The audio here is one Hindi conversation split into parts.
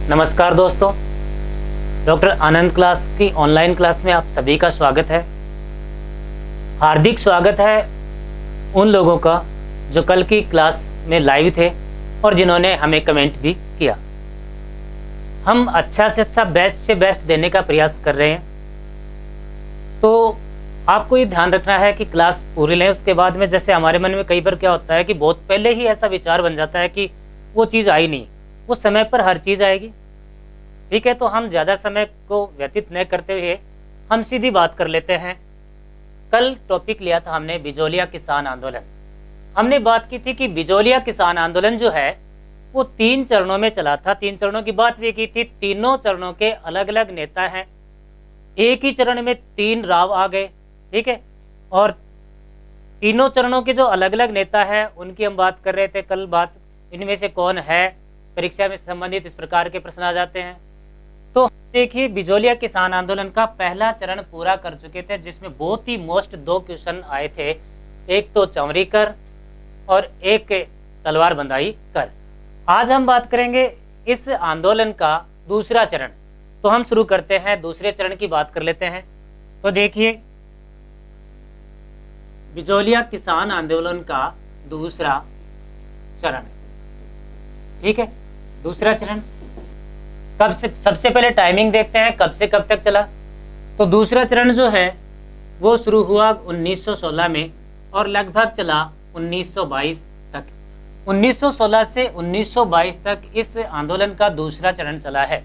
नमस्कार दोस्तों, डॉक्टर आनंद क्लास की ऑनलाइन क्लास में आप सभी का स्वागत है। हार्दिक स्वागत है उन लोगों का जो कल की क्लास में लाइव थे और जिन्होंने हमें कमेंट भी किया। हम अच्छा से अच्छा, बेस्ट से बेस्ट देने का प्रयास कर रहे हैं, तो आपको ये ध्यान रखना है कि क्लास पूरी लें। उसके बाद में जैसे हमारे मन में कई बार क्या होता है कि बहुत पहले ही ऐसा विचार बन जाता है कि वो चीज़ आई नहीं, वो समय पर हर चीज़ आएगी। ठीक है, तो हम ज़्यादा समय को व्यतीत न करते हुए हम सीधी बात कर लेते हैं। कल टॉपिक लिया था हमने बिजोलिया किसान आंदोलन। हमने बात की थी कि बिजोलिया किसान आंदोलन जो है वो 3 चरणों में चला था। 3 चरणों की बात भी की थी। तीनों चरणों के अलग अलग नेता हैं। एक ही चरण में 3 राव आ गए। ठीक है, और तीनों चरणों के जो अलग अलग नेता हैं उनकी हम बात कर रहे थे कल। बात इनमें से कौन है, परीक्षा में संबंधित इस प्रकार के प्रश्न आ जाते हैं। तो देखिए, बिजोलिया किसान आंदोलन का पहला चरण पूरा कर चुके थे, जिसमें बहुत ही मोस्ट 2 क्वेश्चन आए थे। एक तो चौमरी कर और एक तलवार बंदाई कर। आज हम बात करेंगे इस आंदोलन का दूसरा चरण। तो हम शुरू करते हैं, दूसरे चरण की बात कर लेते हैं। तो देखिए, बिजोलिया किसान आंदोलन का दूसरा चरण। ठीक है, दूसरा चरण कब से, सबसे पहले टाइमिंग देखते हैं कब से कब तक चला। तो दूसरा चरण जो है वो शुरू हुआ 1916 में और लगभग चला 1922 तक। 1916 से 1922 तक इस आंदोलन का दूसरा चरण चला है।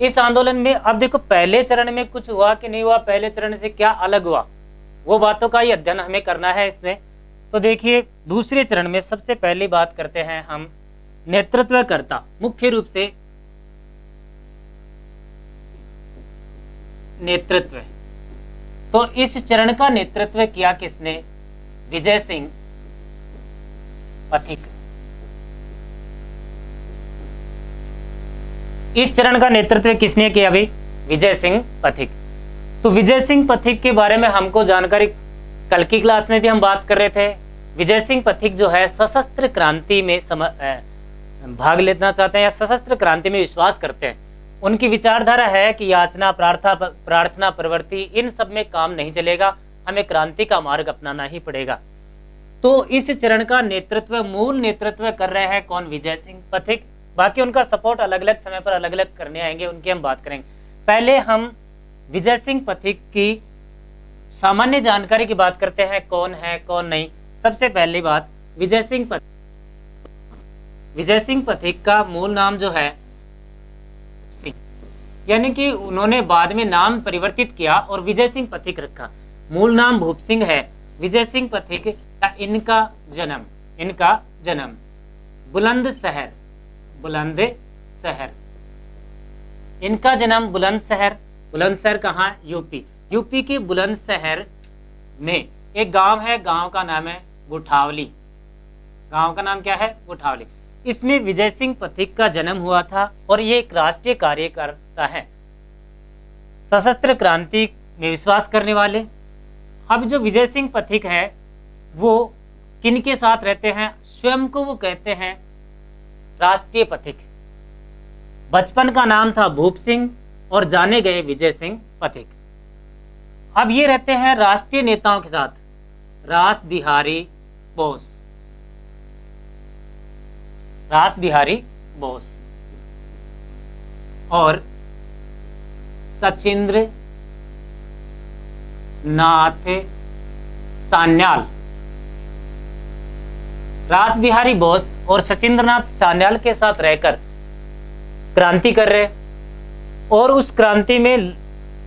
इस आंदोलन में अब देखो, पहले चरण में कुछ हुआ कि नहीं हुआ, पहले चरण से क्या अलग हुआ, वो बातों का ही अध्ययन हमें करना है इसमें। तो देखिए, दूसरे चरण में सबसे पहली बात करते हैं हम नेतृत्वकर्ता। मुख्य रूप से नेतृत्व, तो इस चरण का नेतृत्व किया किसने? विजय सिंह पथिक। इस चरण का नेतृत्व किसने किया भाई? विजय सिंह पथिक। तो विजय सिंह पथिक के बारे में हमको जानकारी कल की क्लास में भी हम बात कर रहे थे। विजय सिंह पथिक जो है सशस्त्र क्रांति में भाग लेना चाहते हैं या सशस्त्र क्रांति में विश्वास करते हैं। उनकी विचारधारा है कि याचना, प्रार्थना, प्रवृत्ति, इन सब में काम नहीं चलेगा, हमें क्रांति का मार्ग अपनाना ही पड़ेगा। तो इस चरण का नेतृत्व, मूल नेतृत्व कर रहे हैं कौन? विजय सिंह पथिक। बाकी उनका सपोर्ट अलग अलग समय पर अलग अलग करने आएंगे, उनकी हम बात करेंगे। पहले हम विजय सिंह पथिक की सामान्य जानकारी की बात करते हैं, कौन है कौन नहीं। सबसे पहली बात, विजय सिंह पथिक का मूल नाम जो है सिंह, यानी कि उन्होंने बाद में नाम परिवर्तित किया और विजय सिंह पथिक रखा। मूल नाम भूप सिंह है। विजय सिंह पथिक का इनका जन्म बुलंदशहर, इनका जन्म बुलंदशहर कहाँ? यूपी के बुलंदशहर में एक गांव है, गांव का नाम है गुठावली। गांव का नाम क्या है? गुठावली। इसमें विजय सिंह पथिक का जन्म हुआ था और ये एक राष्ट्रीय कार्यकर्ता है, सशस्त्र क्रांति में विश्वास करने वाले। अब जो विजय सिंह पथिक है वो किनके साथ रहते हैं? स्वयं को वो कहते हैं राष्ट्रीय पथिक। बचपन का नाम था भूप सिंह और जाने गए विजय सिंह पथिक। अब ये रहते हैं राष्ट्रीय नेताओं के साथ, रास बिहारी बोस और सचिंद्र नाथ सान्याल। रास बिहारी बोस और सचिंद्र नाथ सान्याल के साथ रहकर क्रांति कर रहे, और उस क्रांति में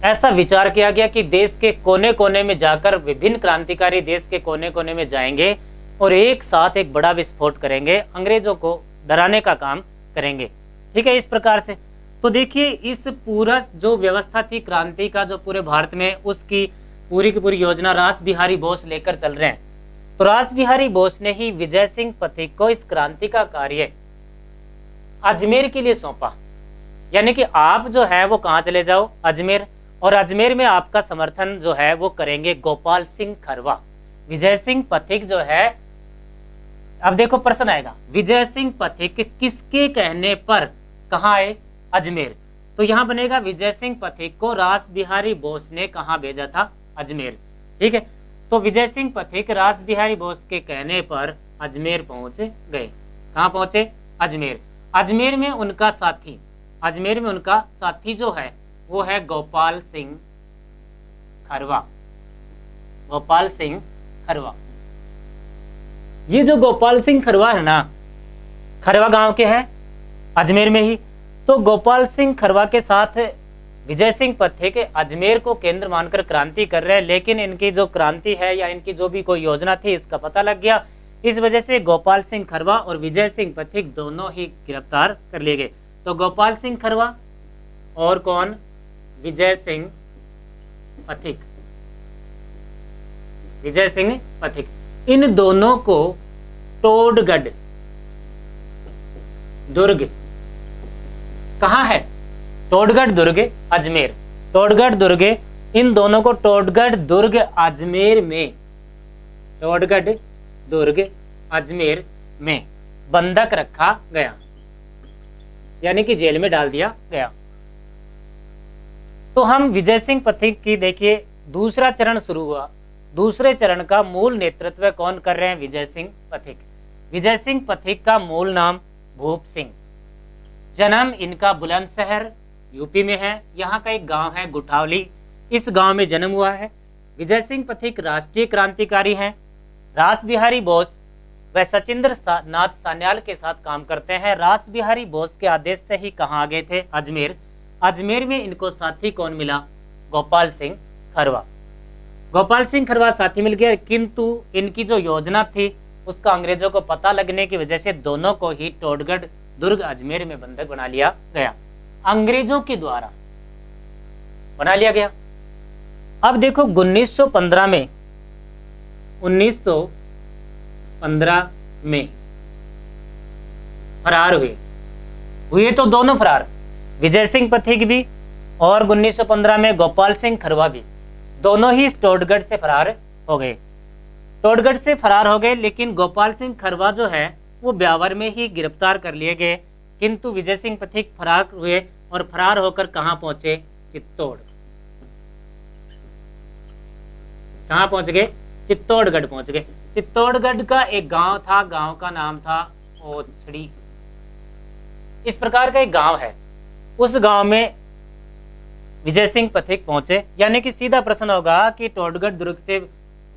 ऐसा विचार किया गया कि देश के कोने कोने में जाकर विभिन्न क्रांतिकारी देश के कोने कोने में जाएंगे और एक साथ एक बड़ा विस्फोट करेंगे, अंग्रेजों को डराने का काम करेंगे। ठीक है, इस प्रकार से। तो देखिए, इस पूरा जो व्यवस्था थी क्रांति का, जो पूरे भारत में, उसकी पूरी की पूरी योजना रास बिहारी बोस लेकर चल रहे हैं। तो रास बिहारी बोस ने ही विजय सिंह पथिक को इस क्रांति का कार्य अजमेर के लिए सौंपा। यानी कि आप जो है वो कहाँ चले जाओ? अजमेर। और अजमेर में आपका समर्थन जो है वो करेंगे गोपाल सिंह खरवा। विजय सिंह पथिक जो है, अब देखो प्रश्न आएगा, विजय सिंह पथिक किसके कहने पर कहाँ आए? अजमेर। तो यहाँ बनेगा विजय सिंह पथिक को रास बिहारी बोस ने कहाँ भेजा था? अजमेर। ठीक है, तो विजय सिंह पथिक रास बिहारी बोस के कहने पर अजमेर पहुंच गए। कहाँ पहुंचे? अजमेर। अजमेर में उनका साथी, अजमेर में उनका साथी जो है वो है गोपाल सिंह खरवा। गोपाल सिंह खरवा, ये जो गोपाल सिंह खरवा है ना, खरवा गांव के हैं अजमेर में ही। तो गोपाल सिंह खरवा के साथ विजय सिंह पथिक अजमेर को केंद्र मानकर क्रांति कर रहे हैं, लेकिन इनकी जो क्रांति है या इनकी जो भी कोई योजना थी इसका पता लग गया। इस वजह से गोपाल सिंह खरवा और विजय सिंह पथिक दोनों ही गिरफ्तार कर लिए गए। तो गोपाल सिंह खरवा और कौन? विजय सिंह पथिक। विजय सिंह पथिक, इन दोनों को टोडगढ़ दुर्ग, कहां है? टोडगढ़ दुर्ग अजमेर। टोडगढ़ दुर्ग, इन दोनों को टोडगढ़ दुर्ग अजमेर में, टोडगढ़ दुर्ग अजमेर में बंधक रखा गया, यानी कि जेल में डाल दिया गया। तो हम विजय सिंह पथिक की देखिए दूसरा चरण शुरू हुआ। दूसरे चरण का मूल नेतृत्व कौन कर रहे हैं? विजय सिंह पथिक। विजय सिंह पथिक का मूल नाम भूप सिंह, जन्म इनका बुलंदशहर यूपी में है। यहाँ का एक गांव है गुठावली, इस गांव में जन्म हुआ है। विजय सिंह पथिक राष्ट्रीय क्रांतिकारी हैं। रास बिहारी बोस व सचिंद्र नाथ सान्याल के साथ काम करते हैं। रास बिहारी बोस के आदेश से ही कहाँ आ गए थे? अजमेर। अजमेर में इनको साथी कौन मिला? गोपाल सिंह खरवा। गोपाल सिंह खरवा साथी मिल गया, किंतु इनकी जो योजना थी उसका अंग्रेजों को पता लगने की वजह से दोनों को ही टोडगढ़ दुर्ग अजमेर में बंधक बना लिया गया, अंग्रेजों के द्वारा बना लिया गया। अब देखो 1915 में, 1915 में फरार हुए तो दोनों फरार, विजय सिंह पथिक भी और 1915 में गोपाल सिंह खरवा भी, दोनों ही टोडगढ़ से फरार हो गए। टोडगढ़ से फरार हो गए, लेकिन गोपाल सिंह खरवा जो है वो ब्यावर में ही गिरफ्तार कर लिए गए, किंतु विजय सिंह पथिक फरार हुए और फरार होकर कहां पहुंचे? चित्तौड़। कहां पहुंच गए? चित्तौड़गढ़ पहुंच गए। चित्तौड़गढ़ का एक गांव था, गांव का नाम था ओछड़ी। इस प्रकार का एक गांव है, उस गांव में विजय सिंह पथिक पहुंचे। यानी कि सीधा प्रश्न होगा कि टोडगढ़ दुर्ग से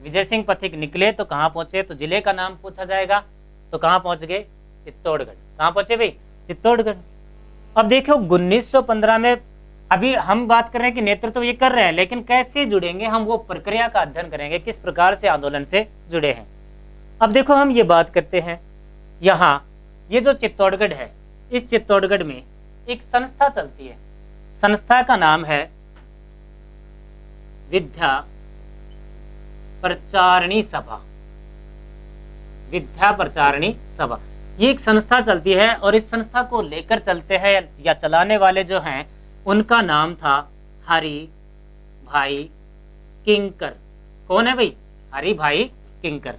विजय सिंह पथिक निकले तो कहां पहुंचे? तो जिले का नाम पूछा जाएगा, तो कहां पहुंच गए? चित्तौड़गढ़। कहां पहुंचे भाई? चित्तौड़गढ़। अब देखो 1915 में, अभी हम बात कर रहे हैं कि नेतृत्व ये कर रहे हैं, लेकिन कैसे जुड़ेंगे हम, वो प्रक्रिया का अध्ययन करेंगे, किस प्रकार से आंदोलन से जुड़े हैं। अब देखो हम ये बात करते हैं, यहाँ ये जो चित्तौड़गढ़ है, इस चित्तौड़गढ़ में एक संस्था चलती है। संस्था का नाम है विद्या प्रचारिणी सभा। विद्या प्रचारिणी सभा, ये एक संस्था चलती है और इस संस्था को लेकर चलते हैं या चलाने वाले जो हैं उनका नाम था हरि भाई किंकर। कौन है भाई? हरि भाई किंकर।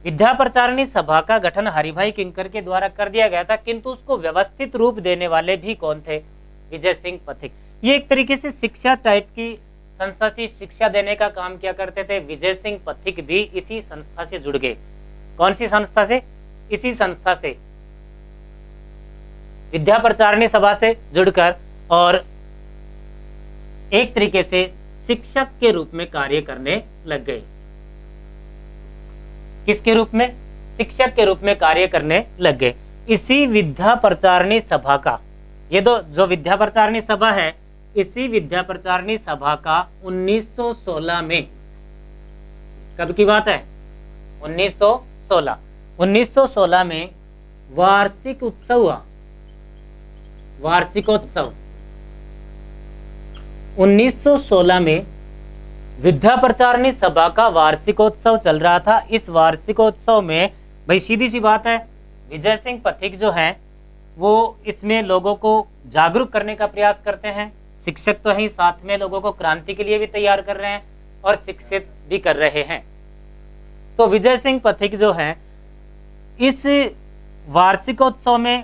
विद्या प्रचारिणी सभा का गठन हरि भाई किंकर के द्वारा कर दिया गया था, किंतु उसको व्यवस्थित रूप देने वाले भी कौन थे? विजय सिंह पथिक। ये एक तरीके से शिक्षा टाइप की संस्था थी, शिक्षा देने का काम किया करते थे। विजय सिंह पथिक भी इसी संस्था से जुड़ गए। कौन सी संस्था से? इसी संस्था से, विद्या प्रचारिणी सभा से जुड़कर और एक तरीके से शिक्षक के रूप में कार्य करने लग गए। किसके रूप में? शिक्षक के रूप में कार्य करने लग गए। इसी विद्या प्रचारिणी सभा का, ये जो विद्या प्रचारिणी सभा है, इसी विद्या प्रचारिणी सभा का 1916 में, कब की बात है? 1916 में वार्षिक उत्सव हुआ। वार्षिकोत्सव 1916 में विद्या प्रचारिणी सभा का वार्षिकोत्सव चल रहा था। इस वार्षिकोत्सव में भाई सीधी सी बात है, विजय सिंह पथिक जो हैं वो इसमें लोगों को जागरूक करने का प्रयास करते हैं। शिक्षक तो ही साथ में लोगों को क्रांति के लिए भी तैयार कर रहे हैं और शिक्षित भी कर रहे हैं। तो विजय सिंह पथिक जो है इस वार्षिकोत्सव में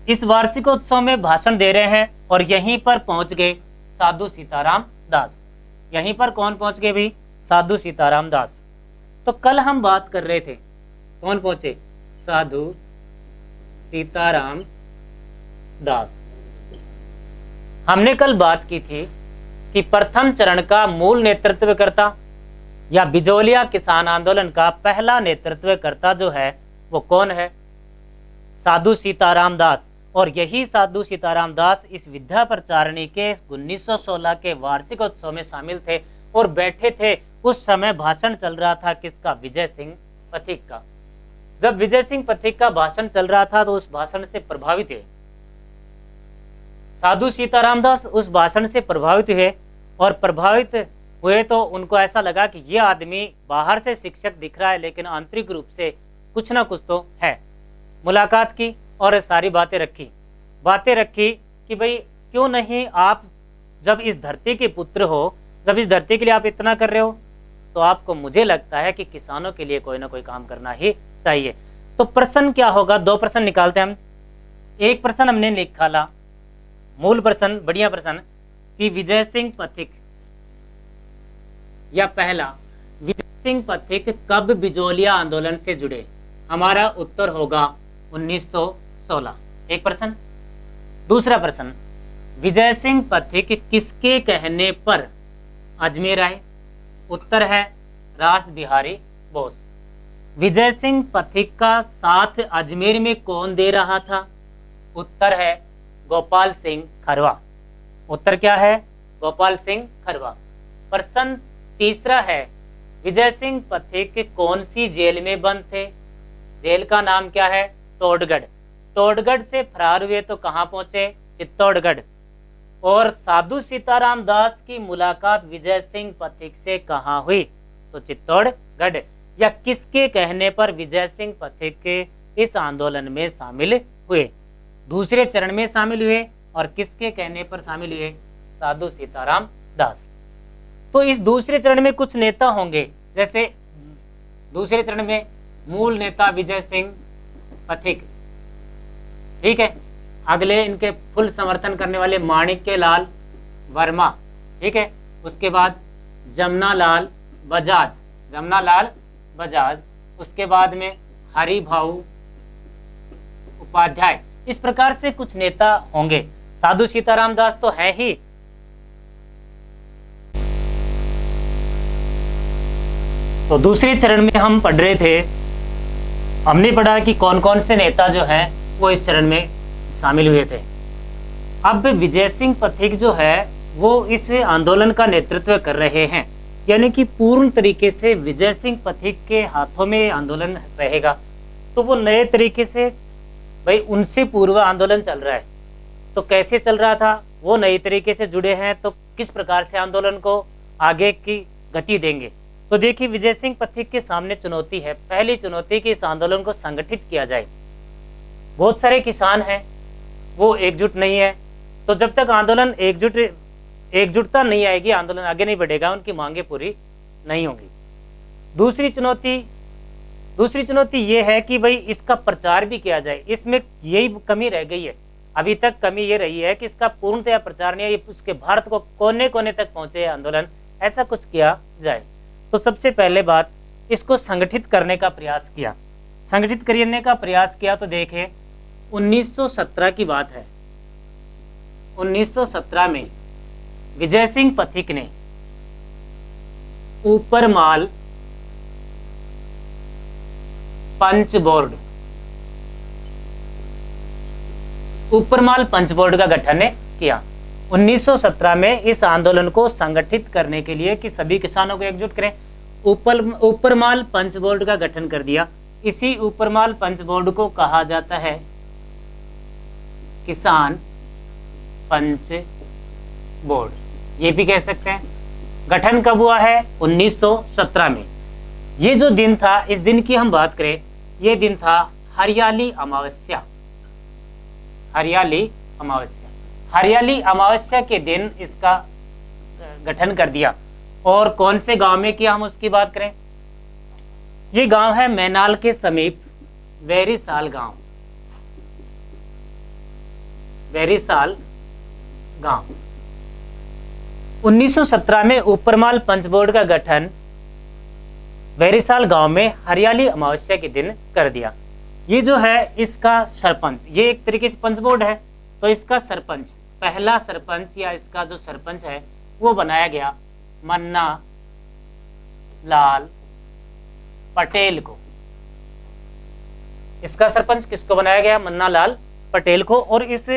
इस वार्षिकोत्सव में भाषण दे रहे हैं और यहीं पर पहुंच गए साधु सीताराम दास। यहीं पर कौन पहुंच गए भाई? साधु सीताराम दास। तो कल हम बात कर रहे थे, कौन पहुंचे? साधु सीताराम दास। हमने कल बात की थी कि प्रथम चरण का मूल नेतृत्वकर्ता या बिजोलिया किसान आंदोलन का पहला नेतृत्वकर्ता जो है वो कौन है? साधु सीताराम दास। और यही साधु सीताराम दास इस विद्या प्रचारिणी के 1916 के वार्षिकोत्सव में शामिल थे और बैठे थे। उस समय भाषण चल रहा था किसका? विजय सिंह पथिक का। जब विजय सिंह पथिक का भाषण चल रहा था तो उस भाषण से प्रभावित हुए साधु सीताराम दास, उस भाषण से प्रभावित हुए और प्रभावित हुए तो उनको ऐसा लगा कि ये आदमी बाहर से शिक्षक दिख रहा है लेकिन आंतरिक रूप से कुछ ना कुछ तो है। मुलाकात की और सारी बातें रखी कि भाई क्यों नहीं, आप जब इस धरती के पुत्र हो, जब इस धरती के लिए आप इतना कर रहे हो तो आपको, मुझे लगता है कि किसानों के लिए कोई ना कोई काम करना ही चाहिए। तो प्रश्न क्या होगा? 2 प्रश्न निकालते हैं हम। एक प्रश्न हमने निकाला, मूल प्रश्न, बढ़िया प्रश्न, कि विजय सिंह पथिक या पहला विजय सिंह पथिक कब बिजोलिया आंदोलन से जुड़े? हमारा उत्तर होगा 1916। एक प्रश्न। दूसरा प्रश्न, विजय सिंह पथिक किसके कहने पर अजमेर आए? उत्तर है रास बिहारी बोस। विजय सिंह पथिक का साथ अजमेर में कौन दे रहा था? उत्तर है गोपाल सिंह खरवा। उत्तर क्या है? गोपाल सिंह खरवा। प्रश्न तीसरा है, विजय सिंह पथिक कौन सी जेल में बंद थे? जेल का नाम क्या है? टोडगढ़। टोडगढ़ से फरार हुए तो कहां पहुंचे? चित्तौड़गढ़। और साधु सीताराम दास की मुलाकात विजय सिंह पथिक से कहां हुई? तो चित्तौड़गढ़। या किसके कहने पर विजय सिंह पथिक के इस आंदोलन में शामिल हुए? दूसरे चरण में शामिल हुए और किसके कहने पर शामिल हुए? साधु सीताराम दास। तो इस दूसरे चरण में कुछ नेता होंगे, जैसे दूसरे चरण में मूल नेता विजय सिंह पथिक, ठीक है। अगले इनके फुल समर्थन करने वाले माणिक्य लाल वर्मा, ठीक है। उसके बाद जमनालाल बजाज, उसके बाद में हरि भाऊ उपाध्याय। इस प्रकार से कुछ नेता होंगे। साधु सीताराम दास तो है ही। तो दूसरे चरण में हम पढ़ रहे थे, हमने पढ़ा कि कौन कौन से नेता जो हैं वो इस चरण में शामिल हुए थे। अब विजय सिंह पथिक जो है वो इस आंदोलन का नेतृत्व कर रहे हैं, यानी कि पूर्ण तरीके से विजय सिंह पथिक के हाथों में आंदोलन रहेगा। तो वो नए तरीके से, भाई उनसे पूर्व आंदोलन चल रहा है तो कैसे चल रहा था, वो नई तरीके से जुड़े हैं तो किस प्रकार से आंदोलन को आगे की गति देंगे। तो देखिए, विजय सिंह पथिक के सामने चुनौती है, पहली चुनौती कि इस आंदोलन को संगठित किया जाए। बहुत सारे किसान हैं, वो एकजुट नहीं है, तो जब तक आंदोलन एकजुटता नहीं आएगी आंदोलन आगे नहीं बढ़ेगा, उनकी मांगे पूरी नहीं होंगी। दूसरी चुनौती ये है कि भाई इसका प्रचार भी किया जाए। इसमें यही कमी रह गई है, अभी तक कमी ये रही है कि इसका पूर्णतया प्रचार नहीं है, उसके भारत को कोने कोने तक पहुंचे आंदोलन, ऐसा कुछ किया जाए। तो सबसे पहले बात, इसको संगठित करने का प्रयास किया। संगठित करने का प्रयास किया तो देखें 1917 की बात है। 1917 में विजय सिंह पथिक ने ऊपरमाल पंच बोर्ड का गठन किया। 1917 में इस आंदोलन को संगठित करने के लिए कि सभी किसानों को एकजुट करें, ऊपरमाल पंच बोर्ड का गठन कर दिया। इसी ऊपरमाल पंच बोर्ड को कहा जाता है किसान पंच बोर्ड, ये भी कह सकते हैं। गठन कब हुआ है? 1917 में। ये जो दिन था, इस दिन की हम बात करें, ये दिन था हरियाली अमावस्या। हरियाली अमावस्या के दिन इसका गठन कर दिया। और कौन से गांव में किया, हम उसकी बात करें, ये गांव है मैनाल के समीप वेरीसाल गांव। वेरीसाल गांव। 1917 में ऊपरमाल पंच बोर्ड का गठन वेरीसाल गांव में हरियाली अमावस्या के दिन कर दिया। ये जो है इसका सरपंच, ये एक तरीके से पंच बोर्ड है, तो इसका सरपंच, पहला सरपंच या इसका जो सरपंच है वो बनाया गया मन्ना लाल पटेल को। इसका सरपंच किसको बनाया गया? मन्ना लाल पटेल को। और इस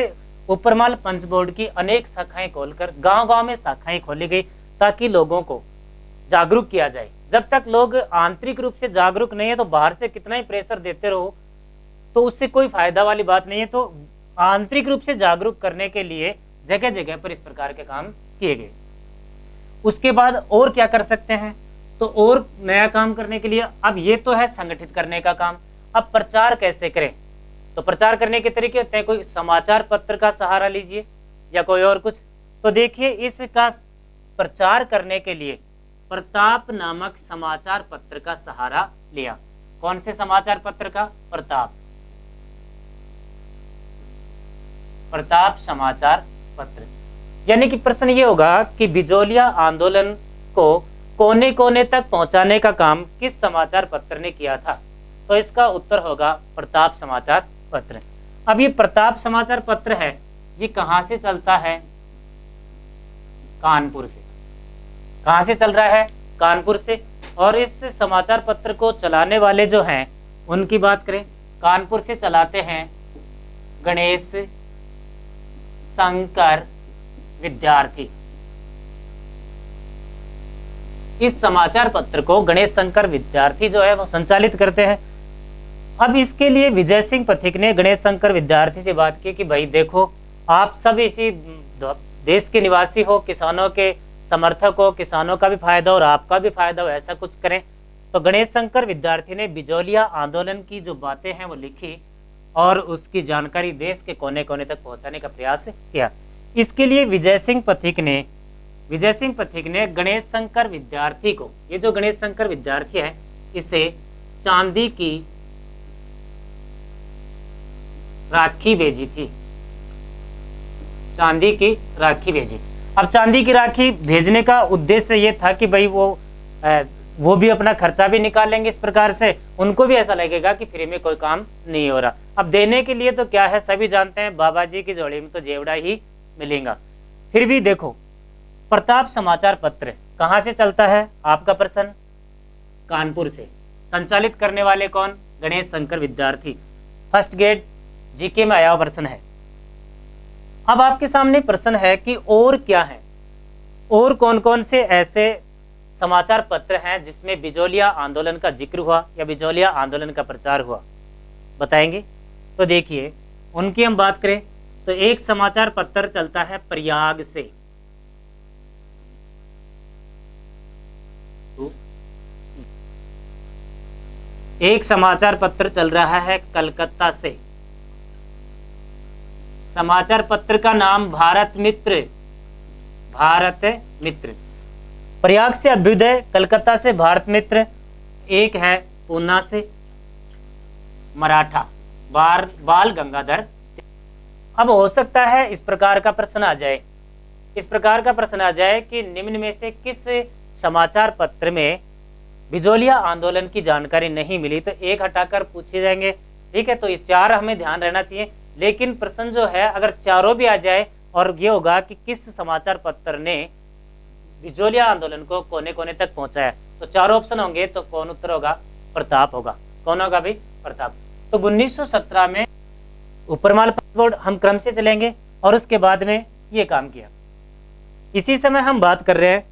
ऊपरमाल पंच बोर्ड की अनेक शाखाएं खोलकर गांव-गांव में शाखाएं खोली गई ताकि लोगों को जागरूक किया जाए। जब तक लोग आंतरिक रूप से जागरूक नहीं है तो बाहर से कितना ही प्रेशर देते रहो तो उससे कोई फायदा वाली बात नहीं है। तो आंतरिक रूप से जागरूक करने के लिए जगह जगह पर इस प्रकार के काम किए गए। उसके बाद और क्या कर सकते हैं? तो और नया काम करने के लिए अब ये तो है संगठित करने का काम। अब प्रचार कैसे करें? तो प्रचार करने के तरीके होते हैं, कोई समाचार पत्र का सहारा लीजिए या कोई और कुछ। तो देखिए इसका प्रचार करने के लिए प्रताप नामक समाचार पत्र का सहारा लिया। कौन से समाचार पत्र का? प्रताप समाचार पत्र। यानी कि प्रश्न ये होगा कि बिजोलिया आंदोलन को कोने कोने तक पहुंचाने का काम किस समाचार पत्र ने किया था? तो इसका उत्तर होगा प्रताप समाचार पत्र। अब ये प्रताप समाचार पत्र है, ये कहां से चलता है? कानपुर से। कहां से चल रहा है? कानपुर से। और इस समाचार पत्र को चलाने वाले जो हैं उनकी बात करें, कानपुर से चलाते हैं गणेश शंकर विद्यार्थी। इस समाचार पत्र को गणेश शंकर विद्यार्थी जो है वो संचालित करते हैं। अब इसके लिए विजय सिंह पथिक ने गणेश शंकर विद्यार्थी से बात की कि भाई देखो, आप सब इसी देश के निवासी हो, किसानों के समर्थक हो, किसानों का भी फायदा और आपका भी फायदा हो, ऐसा कुछ करें। तो गणेश शंकर विद्यार्थी ने बिजोलिया आंदोलन की जो बातें हैं वो लिखी और उसकी जानकारी देश के कोने कोने तक पहुंचाने का प्रयास किया। इसके लिए विजय सिंह पथिक ने गणेश शंकर विद्यार्थी को, ये जो गणेश शंकर विद्यार्थी है, इसे चांदी की राखी भेजी थी। चांदी की राखी भेजी। अब चांदी की राखी भेजने का उद्देश्य ये था कि भाई वो भी अपना खर्चा भी निकालेंगे, इस प्रकार से उनको भी ऐसा लगेगा कि फ्री में कोई काम नहीं हो रहा। अब देने के लिए तो क्या है, सभी जानते हैं, बाबा जी की जोड़ी में तो जेवड़ा ही मिलेगा। फिर भी देखो, प्रताप समाचार पत्र कहां से चलता है? आपका प्रश्न, कानपुर से। संचालित करने वाले कौन? गणेश शंकर विद्यार्थी। फर्स्ट ग्रेड जीके में आया हुआ प्रश्न है। अब आपके सामने प्रश्न है कि और क्या है, और कौन कौन से ऐसे समाचार पत्र हैं जिसमें बिजोलिया आंदोलन का जिक्र हुआ या बिजोलिया आंदोलन का प्रचार हुआ, बताएंगे? तो देखिए, उनकी हम बात करें तो एक समाचार पत्र चलता है प्रयाग से, एक समाचार पत्र चल रहा है कलकत्ता से। समाचार पत्र का नाम भारत मित्र। प्रयाग से अभ्युदय, कलकत्ता से भारत मित्र, एक है पूना से मराठा बाल गंगाधर। अब हो सकता है इस प्रकार का प्रश्न आ जाए कि निम्न में से किस समाचार पत्र में बिजोलिया आंदोलन की जानकारी नहीं मिली, तो एक हटाकर पूछे जाएंगे। ठीक है, तो ये चार हमें ध्यान रहना चाहिए। लेकिन प्रश्न जो है अगर चारों भी आ जाए और ये होगा कि किस समाचार पत्र ने बिजोलिया आंदोलन को कोने कोने तक पहुंचाया, तो चारों ऑप्शन होंगे, तो कौन उत्तर होगा? प्रताप होगा। कौन होगा भाई? प्रताप। तो 1917 में ऊपरमाल बोर्ड, हम क्रम से चलेंगे, और उसके बाद में ये काम किया। इसी समय हम बात कर रहे हैं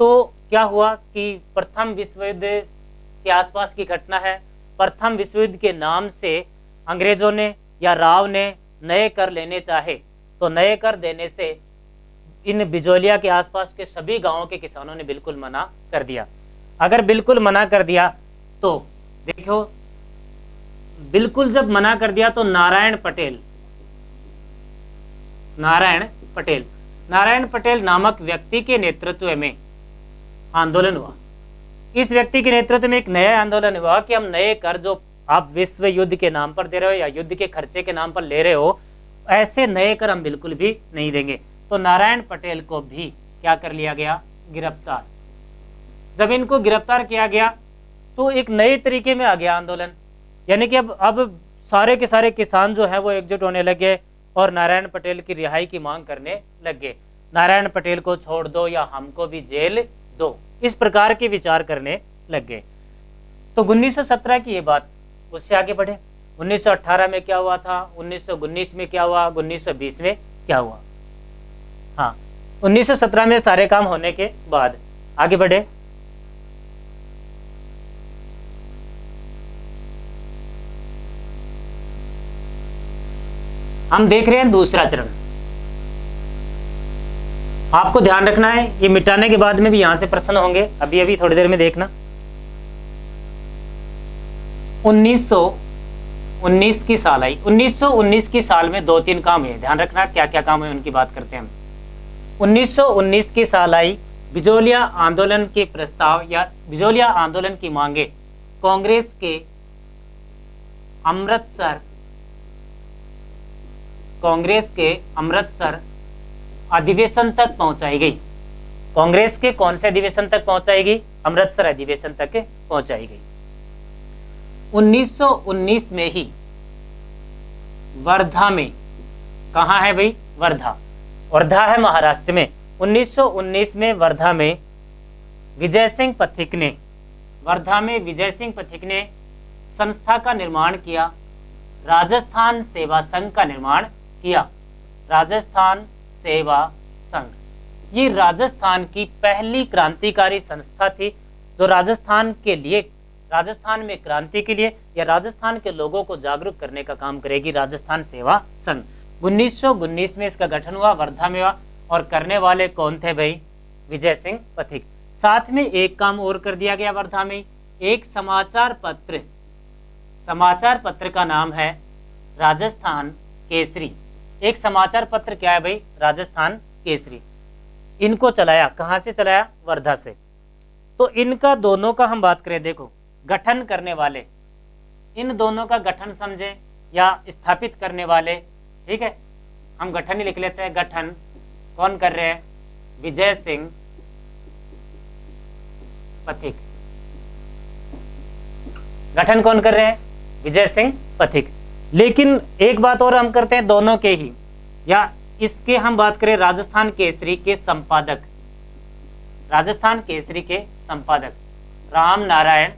तो क्या हुआ कि प्रथम विश्व युद्ध के आसपास की घटना है। प्रथम विश्व युद्ध के नाम से अंग्रेजों ने या राव ने नए कर लेने चाहे, तो नए कर देने से इन बिजोलिया के आसपास के सभी गांवों के किसानों ने बिल्कुल मना कर दिया। अगर बिल्कुल मना कर दिया तो देखो, बिल्कुल जब मना कर दिया तो नारायण पटेल नामक व्यक्ति के नेतृत्व में आंदोलन हुआ। इस व्यक्ति के नेतृत्व में एक नया आंदोलन हुआ कि हम नए कर जो आप विश्व युद्ध के नाम पर दे रहे हो या युद्ध के खर्चे के नाम पर ले रहे हो, ऐसे नए कर हम बिल्कुल भी नहीं देंगे। तो नारायण पटेल को भी क्या कर लिया गया, गिरफ्तार। जब इनको गिरफ्तार किया गया तो एक नए तरीके में आ गया आंदोलन, यानी कि अब सारे के सारे किसान जो है वो एकजुट होने लगे और नारायण पटेल की रिहाई की मांग करने लग गए। नारायण पटेल को छोड़ दो या हमको भी जेल दो, इस प्रकार के विचार करने लग गए। तो 1917 की ये बात, उससे आगे बढ़े 1918 में क्या हुआ था, 1919 में क्या हुआ, 1920 में क्या हुआ। हाँ, 1917 में सारे काम होने के बाद आगे बढ़े। हम देख रहे हैं दूसरा चरण। आपको ध्यान रखना है, ये मिटाने के बाद में भी यहां से प्रश्न होंगे, अभी अभी थोड़ी देर में देखना। 1919 की साल आई। 1919 की साल में 2-3 काम हुए, ध्यान रखना क्या क्या काम हुए उनकी बात करते हैं हम। 1919 की साल आई। बिजोलिया आंदोलन के प्रस्ताव या बिजोलिया आंदोलन की मांगे कांग्रेस के अमृतसर अधिवेशन तक पहुंचाई गई। कांग्रेस के कौन से अधिवेशन तक पहुंचाई गई, अमृतसर अधिवेशन तक पहुंचाई गई। 1919 में ही वर्धा में, कहां है भाई, वर्धा है महाराष्ट्र में। 1919 में वर्धा में विजय सिंह पथिक ने संस्था का निर्माण किया, राजस्थान सेवा संघ का निर्माण किया। राजस्थान सेवा संघ, ये राजस्थान की पहली क्रांतिकारी संस्था थी जो राजस्थान में क्रांति के लिए या राजस्थान के लोगों को जागरूक करने का काम करेगी, राजस्थान सेवा संघ। 1919 में इसका गठन हुआ, वर्धा में हुआ, और करने वाले कौन थे भाई, विजय सिंह पथिक। साथ में एक काम और कर दिया गया वर्धा में, एक समाचार पत्र का नाम है राजस्थान केसरी। एक समाचार पत्र क्या है भाई, राजस्थान केसरी। इनको चलाया, कहां से चलाया, वर्धा से। तो इनका दोनों का हम बात करें, देखो गठन करने वाले, इन दोनों का गठन समझे या स्थापित करने वाले, ठीक है, हम गठन ही लिख लेते हैं। गठन कौन कर रहे हैं, विजय सिंह पथिक। गठन कौन कर रहे हैं, विजय सिंह पथिक। लेकिन एक बात और हम करते हैं, दोनों के ही या इसके हम बात करें राजस्थान केसरी के संपादक, राम नारायण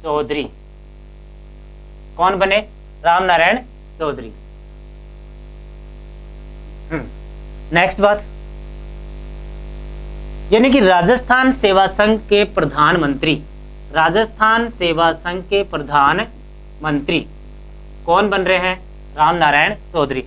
चौधरी। कौन बने, राम नारायण चौधरी। नेक्स्ट बात, यानी कि राजस्थान सेवा संघ के प्रधानमंत्री कौन बन रहे हैं, राम नारायण चौधरी।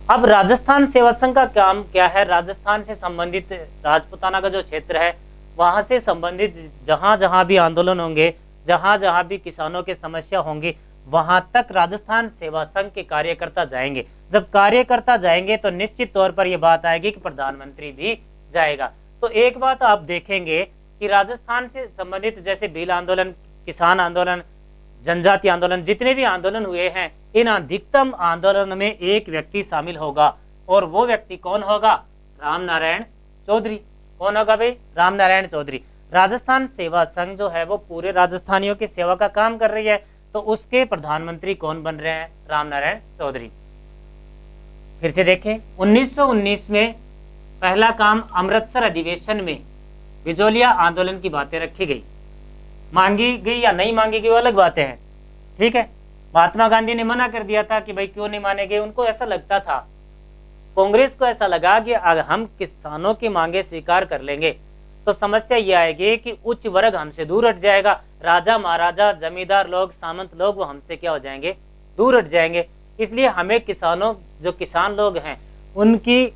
अब राजस्थान सेवा संघ का काम क्या है, राजस्थान से संबंधित राजपुताना का जो क्षेत्र है वहां से संबंधित जहां जहां भी आंदोलन होंगे, जहां जहां भी किसानों की समस्या होंगी, वहां तक राजस्थान सेवा संघ के कार्यकर्ता जाएंगे। जब कार्यकर्ता जाएंगे तो निश्चित तौर पर यह बात आएगी कि प्रधानमंत्री भी जाएगा। तो एक बात आप देखेंगे कि राजस्थान से संबंधित जैसे भील आंदोलन, किसान आंदोलन, जनजाति आंदोलन, जितने भी आंदोलन हुए हैं, इन अधिकतम आंदोलन में एक व्यक्ति शामिल होगा, और वो व्यक्ति कौन होगा, राम नारायण चौधरी। कौन होगा भाई, राम नारायण चौधरी। राजस्थान सेवा संघ जो है वो पूरे राजस्थानियों की सेवा का काम कर रही है, तो उसके प्रधानमंत्री कौन बन रहे हैं, राम नारायण चौधरी। फिर से देखें, 1919 में पहला काम, अमृतसर अधिवेशन में बिजोलिया आंदोलन की बातें रखी गई। मांगी गई या नहीं मांगी गई वो अलग बातें हैं, ठीक है। महात्मा गांधी ने मना कर दिया था कि भाई क्यों नहीं माने गए, उनको ऐसा लगता था, कांग्रेस को ऐसा लगा कि अगर हम किसानों की मांगे स्वीकार कर लेंगे तो समस्या ये आएगी कि उच्च वर्ग हमसे दूर हट जाएगा, राजा महाराजा, जमींदार लोग, सामंत लोग, वो हमसे क्या हो जाएंगे, दूर हट जाएंगे। इसलिए हमें किसानों, जो किसान लोग हैं, उनकी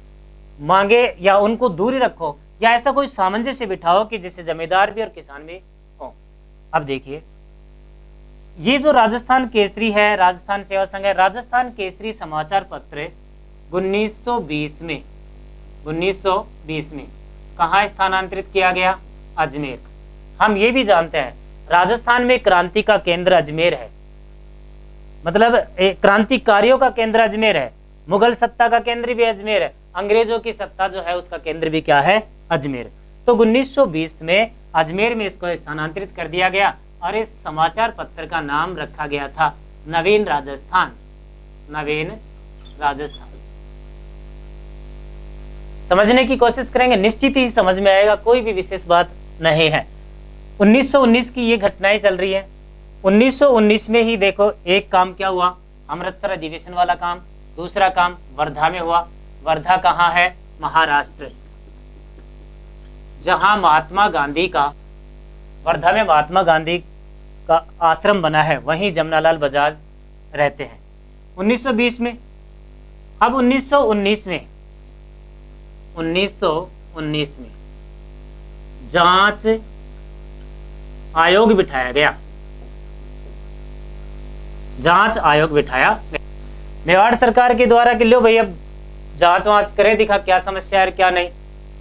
मांगे या उनको दूर रखो, या ऐसा कोई सामंजस्य बिठाओ कि जिससे जमींदार भी और किसान भी हो। अब देखिए, ये जो राजस्थान केसरी है, राजस्थान सेवा संघ है, राजस्थान केसरी समाचार पत्र 1920 में कहाँ स्थानांतरित किया गया, अजमेर। हम ये भी जानते हैं राजस्थान में क्रांति का केंद्र अजमेर है। मतलब क्रांतिकारियों का केंद्र अजमेर है, मुगल सत्ता का केंद्र भी अजमेर है, अंग्रेजों की सत्ता जो है उसका केंद्र भी क्या है, अजमेर। तो 1920 में अजमेर में इसको स्थानांतरित कर दिया गया और इस समाचार पत्र का नाम रखा गया था नवीन राजस्थान। नवीन राजस्थान। समझने की कोशिश करेंगे, निश्चित ही समझ में आएगा, कोई भी विशेष बात नहीं है। 1919 की ये घटनाएं चल रही है। 1919 में ही देखो एक काम क्या हुआ, अमृतसर अधिवेशन वाला काम। दूसरा काम वर्धा में हुआ। वर्धा कहाँ है, महाराष्ट्र, जहां महात्मा गांधी का, वर्धा में महात्मा गांधी का आश्रम बना है, वहीं जमनालाल बजाज रहते हैं। 1920 में, अब 1919 में जांच आयोग बिठाया गया। जांच आयोग बिठाया मेवाड़ सरकार के द्वारा कि लो भाई अब जांच वांच करें, दिखा क्या समस्या है क्या नहीं।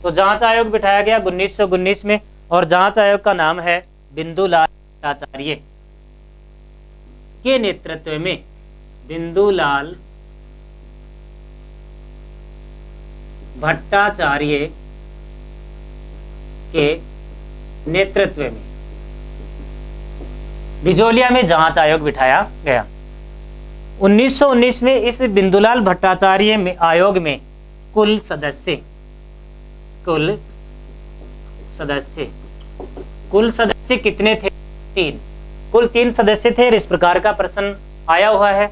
तो जांच आयोग बिठाया गया 1919 में, और जांच आयोग का नाम है बिंदुलाल भट्टाचार्य के नेतृत्व में। बिंदुलाल भट्टाचार्य के नेतृत्व में बिजोलिया में जांच आयोग बिठाया गया। 1919 में इस बिंदुलाल भट्टाचार्य में आयोग में कुल सदस्य कितने थे, 3। कुल 3 सदस्य थे। इस प्रकार का प्रश्न आया हुआ है,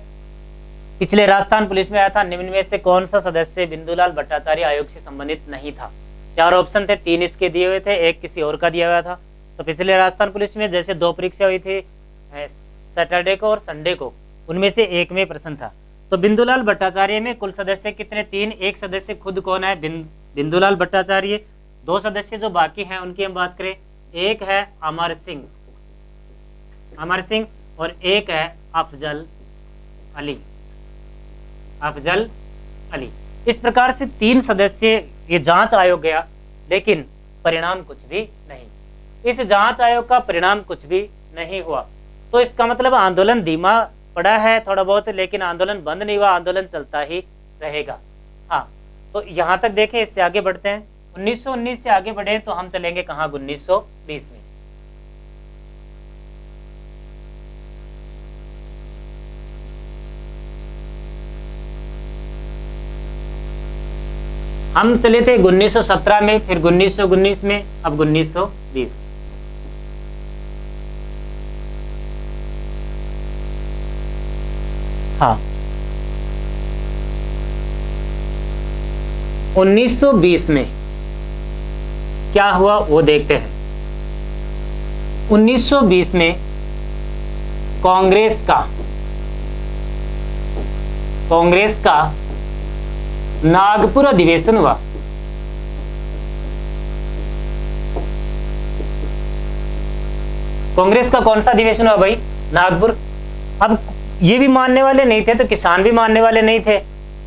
पिछले राजस्थान पुलिस में आया था, निम्न में से कौन सा सदस्य बिंदुलाल भट्टाचार्य आयोग से संबंधित नहीं था। 4 ऑप्शन थे, 3 इसके दिए हुए थे, 1 किसी और का दिया हुआ था। तो पिछले राजस्थान पुलिस में जैसे 2 परीक्षा हुई थी, सैटरडे को और संडे को, उनमें से एक में प्रश्न था। तो बिंदुलाल भट्टाचार्य में कुल सदस्य कितने, 3। एक सदस्य खुद कौन है, बिंदुलाल भट्टाचार्य। 2 सदस्य जो बाकी हैं उनकी हम बात करें, एक है अमर सिंह और एक है अफजल अली। इस प्रकार से 3 सदस्य ये जांच आयोग गया, लेकिन परिणाम कुछ भी नहीं। इस जांच आयोग का परिणाम कुछ भी नहीं हुआ। तो इसका मतलब आंदोलन धीमा पड़ा है थोड़ा बहुत, लेकिन आंदोलन बंद नहीं हुआ, आंदोलन चलता ही रहेगा। हाँ, तो यहाँ तक देखें, इससे आगे बढ़ते हैं। 1919 से आगे बढ़े तो हम चलेंगे कहाँ, 1920 में। हम चले थे 1917 में, फिर 1919 में, अब 1920। हाँ, 1920 में क्या हुआ वो देखते हैं। 1920 में कांग्रेस का नागपुर अधिवेशन हुआ। कांग्रेस का कौन सा अधिवेशन हुआ भाई, नागपुर। अब ये भी मानने वाले नहीं थे तो किसान भी मानने वाले नहीं थे।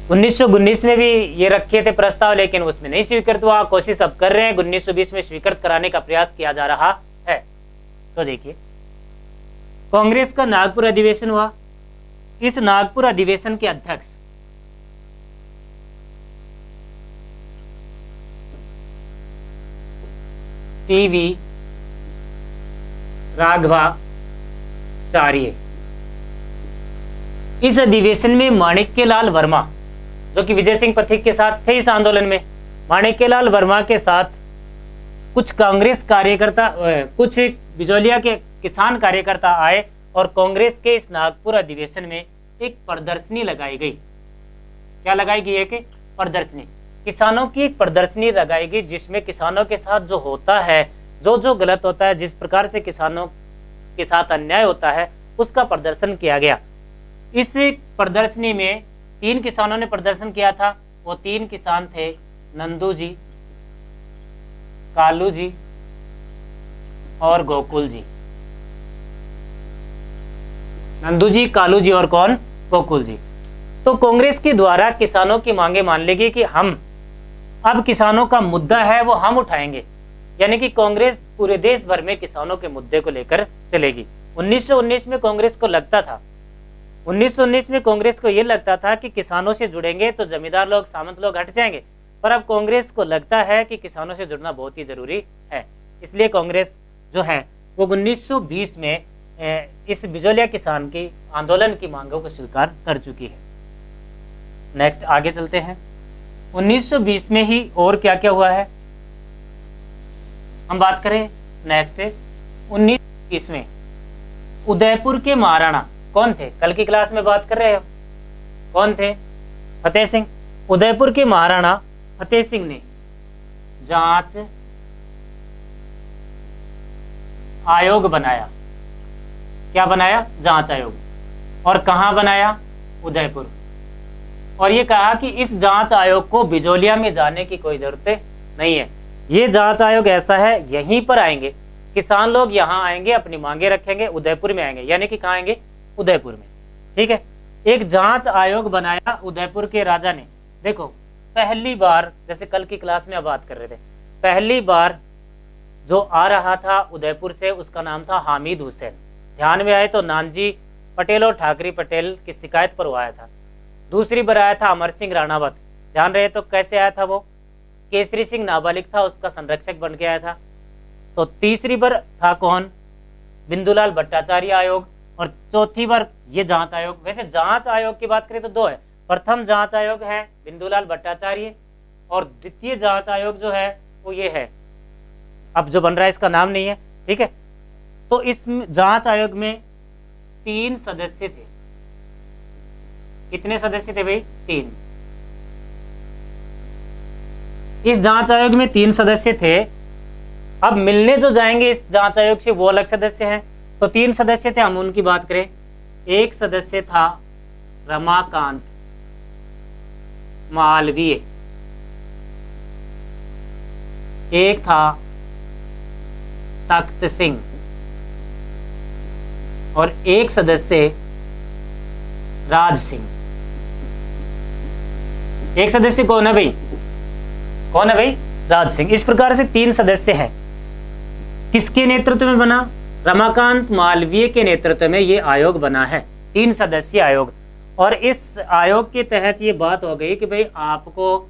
1919 में भी ये रखे थे प्रस्ताव, लेकिन उसमें नहीं स्वीकृत हुआ। कोशिश अब कर रहे हैं, 1920 में स्वीकृत कराने का प्रयास किया जा रहा है। तो देखिए, कांग्रेस का नागपुर अधिवेशन हुआ। इस नागपुर अधिवेशन के अध्यक्ष टीवी राघवाचार्य। इस अधिवेशन में माणिक्यलाल वर्मा, जो कि विजय सिंह पथिक के साथ थे इस आंदोलन में, माणिक्यलाल वर्मा के साथ कुछ कांग्रेस कार्यकर्ता, कुछ बिजोलिया के किसान कार्यकर्ता आए और कांग्रेस के इस नागपुर अधिवेशन में एक प्रदर्शनी लगाई गई। क्या लगाई गई? एक प्रदर्शनी, किसानों की एक प्रदर्शनी लगाई गई, जिसमें किसानों के साथ जो होता है, जो गलत होता है, जिस प्रकार से किसानों के साथ अन्याय होता है, उसका प्रदर्शन किया गया। इस प्रदर्शनी में 3 किसानों ने प्रदर्शन किया था। वो 3 किसान थे, नंदू जी, कालू जी और गोकुल जी। नंदू जी, कालू जी और कौन? गोकुल जी। तो कांग्रेस के द्वारा किसानों की मांगे मान ली गई कि हम अब किसानों का मुद्दा है वो हम उठाएंगे, यानी कि कांग्रेस पूरे देश भर में किसानों के मुद्दे को लेकर चलेगी। 1919 में कांग्रेस को लगता था 1919 में कांग्रेस को ये लगता था कि किसानों से जुड़ेंगे तो जमींदार लोग, सामंत लोग हट जाएंगे, पर अब कांग्रेस को लगता है कि किसानों से जुड़ना बहुत ही जरूरी है। इसलिए कांग्रेस जो है वो 1920 में इस बिजोलिया किसान की आंदोलन की मांगों को स्वीकार कर चुकी है। नेक्स्ट आगे चलते हैं। 1920 में ही और क्या क्या हुआ है हम बात करें। नेक्स्ट 1920 में उदयपुर के महाराणा कौन थे? कल की क्लास में बात कर रहे हो, कौन थे? फतेह सिंह। उदयपुर के महाराणा फतेह सिंह ने जांच आयोग बनाया। क्या बनाया? जांच आयोग। और कहां बनाया? उदयपुर। और ये कहा कि इस जांच आयोग को बिजोलिया में जाने की कोई जरूरत नहीं है, ये जांच आयोग ऐसा है यहीं पर आएंगे, किसान लोग यहाँ आएंगे, अपनी मांगे रखेंगे, उदयपुर में आएंगे, यानी कि कहाँ आएंगे? उदयपुर में। ठीक है, एक जांच आयोग बनाया उदयपुर के राजा ने। देखो पहली बार, जैसे कल की क्लास में आप बात कर रहे थे, पहली बार जो आ रहा था उदयपुर से उसका नाम था हामिद हुसैन। ध्यान में आए तो नानजी पटेल और ठाकरी पटेल की शिकायत पर वो आया था। दूसरी बार आया था अमर सिंह राणावत। ध्यान रहे तो कैसे आया था? वो केसरी सिंह नाबालिग था, उसका संरक्षक बन के आया था। तो तीसरी बार था कौन? बिंदुलाल भट्टाचार्य आयोग। और चौथी बार ये जांच आयोग। वैसे जांच आयोग की बात करें तो दो है, प्रथम जांच आयोग है बिंदुलाल भट्टाचार्य और द्वितीय जांच आयोग जो है वो ये है, अब जो बन रहा है इसका नाम नहीं है। ठीक है, तो इस जांच आयोग में 3 सदस्य थे। कितने सदस्य थे भाई? 3। इस जांच आयोग में 3 सदस्य थे। अब मिलने जो जाएंगे इस जांच आयोग से वो अलग सदस्य हैं। तो 3 सदस्य थे, हम उनकी बात करें। एक सदस्य था रमाकांत मालवीय, एक था तख्त सिंह और एक सदस्य राज सिंह। एक सदस्य कौन है भाई? कौन है भाई? राज सिंह। इस प्रकार से 3 सदस्य हैं। किसके नेतृत्व में बना? रमाकांत मालवीय के नेतृत्व में ये आयोग बना है, 3 सदस्यीय आयोग। और इस आयोग के तहत ये बात हो गई कि भाई आपको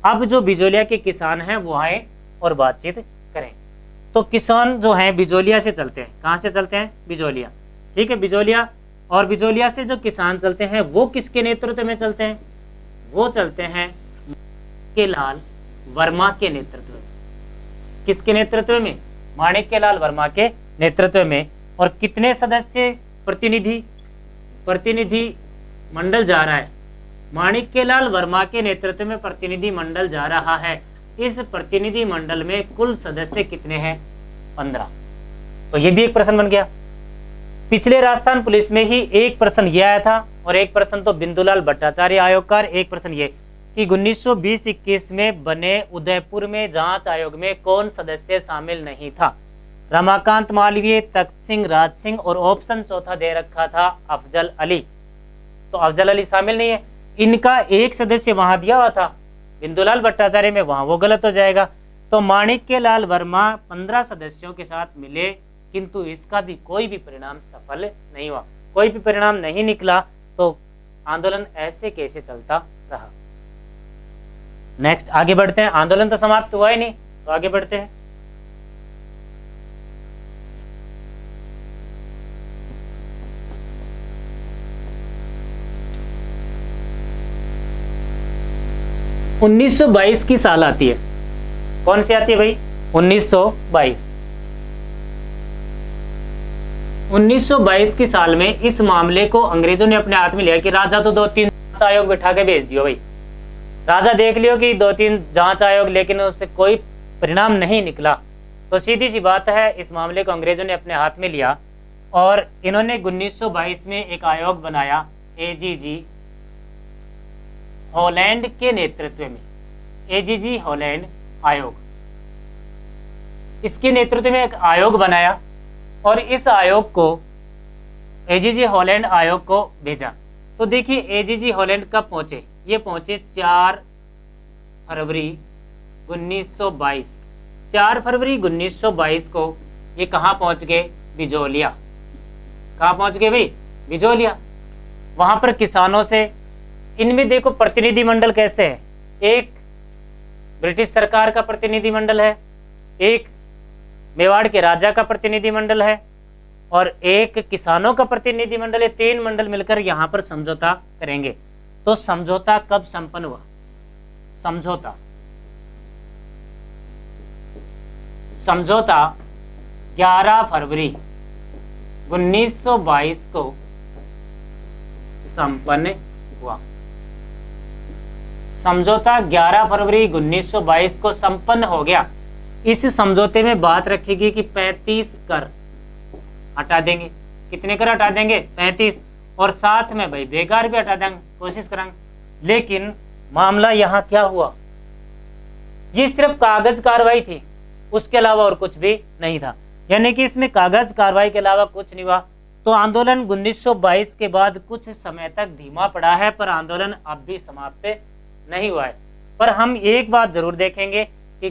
अब जो बिजोलिया के किसान हैं वो आए और बातचीत करें। तो किसान जो हैं बिजोलिया से चलते हैं। कहाँ से चलते हैं? बिजोलिया। ठीक है, बिजोलिया। और बिजोलिया से जो किसान चलते हैं वो किसके नेतृत्व में चलते हैं? वो चलते हैं के लाल वर्मा के नेतृत्व में। किसके नेतृत्व में? माणिक्य लाल वर्मा के नेतृत्व में। और कितने सदस्य प्रतिनिधि मंडल जा रहा है? माणिक्य लाल वर्मा के नेतृत्व में प्रतिनिधि मंडल जा रहा है। इस प्रतिनिधि मंडल में कुल सदस्य कितने हैं? 15। तो ये भी एक प्रश्न बन गया। पिछले राजस्थान पुलिस में ही एक प्रश्न ये आया था और एक प्रश्न तो बिंदुलाल भट्टाचार्य आयोग का, एक प्रश्न ये कि 1920-21 में बने उदयपुर में जांच आयोग में कौन सदस्य शामिल नहीं था? रमाकांत मालवीय, तख्त सिंह, राज सिंह और ऑप्शन चौथा दे रखा था अफजल अली। तो अफजल अली शामिल नहीं है। इनका एक सदस्य वहां दिया हुआ था बिंदुलाल भट्टाचार्य में, वहां वो गलत हो जाएगा। तो माणिक्य लाल वर्मा 15 सदस्यों के साथ मिले, किंतु इसका भी कोई भी परिणाम सफल नहीं हुआ, कोई भी परिणाम नहीं निकला। तो आंदोलन ऐसे कैसे चलता रहा। नेक्स्ट आगे बढ़ते हैं। आंदोलन तो समाप्त हुआ ही नहीं, तो आगे बढ़ते हैं। उन्नीस 1922 की साल आती है। कौन सी आती है भाई? 1922। 1922 की साल में इस मामले को अंग्रेजों ने अपने हाथ में लिया कि राजा तो 2-3 जांच आयोग बैठा के भेज दियो भाई। राजा देख लियो कि 2-3 जांच आयोग, लेकिन उससे कोई परिणाम नहीं निकला। तो सीधी सी बात है, इस मामले को अंग्रेजों ने अपने हाथ में लिया और इन्होंने 1922 में एक आयोग बनाया, एजीजी हॉलैंड के नेतृत्व में। एजीजी हॉलैंड आयोग, इसके नेतृत्व में एक आयोग बनाया और इस आयोग को, एजीजी हॉलैंड आयोग को भेजा। तो देखिए एजीजी हॉलैंड कब पहुंचे? ये पहुंचे 4 फरवरी 1922। 4 फरवरी 1922 को ये कहाँ पहुंच गए? बिजोलिया। कहाँ पहुंच गए भाई? बिजोलिया। वहां पर किसानों से, इनमें देखो प्रतिनिधिमंडल कैसे है, एक ब्रिटिश सरकार का प्रतिनिधिमंडल है, एक मेवाड़ के राजा का प्रतिनिधिमंडल है और एक किसानों का प्रतिनिधिमंडल है। 3 मंडल मिलकर यहां पर समझौता करेंगे। तो समझौता कब संपन्न हुआ? समझौता 11 फरवरी 1922 को संपन्न हुआ। समझौता 11 फरवरी 1922 को संपन्न हो गया। इस समझौते में बात रखेगी कि 35 कर हटा देंगे। कितने कर हटा देंगे? 35। और साथ में भाई बेकार भी हटा देंगे, कोशिश करेंगे। लेकिन मामला यहाँ क्या हुआ, ये सिर्फ कागज कार्रवाई थी, उसके अलावा और कुछ भी नहीं था। यानी कि इसमें कागज कार्रवाई के अलावा कुछ नहीं हुआ। तो आंदोलन 1922 के बाद कुछ समय तक धीमा पड़ा है, पर आंदोलन अब भी समाप्त नहीं हुआ है। पर हम एक बात जरूर देखेंगे कि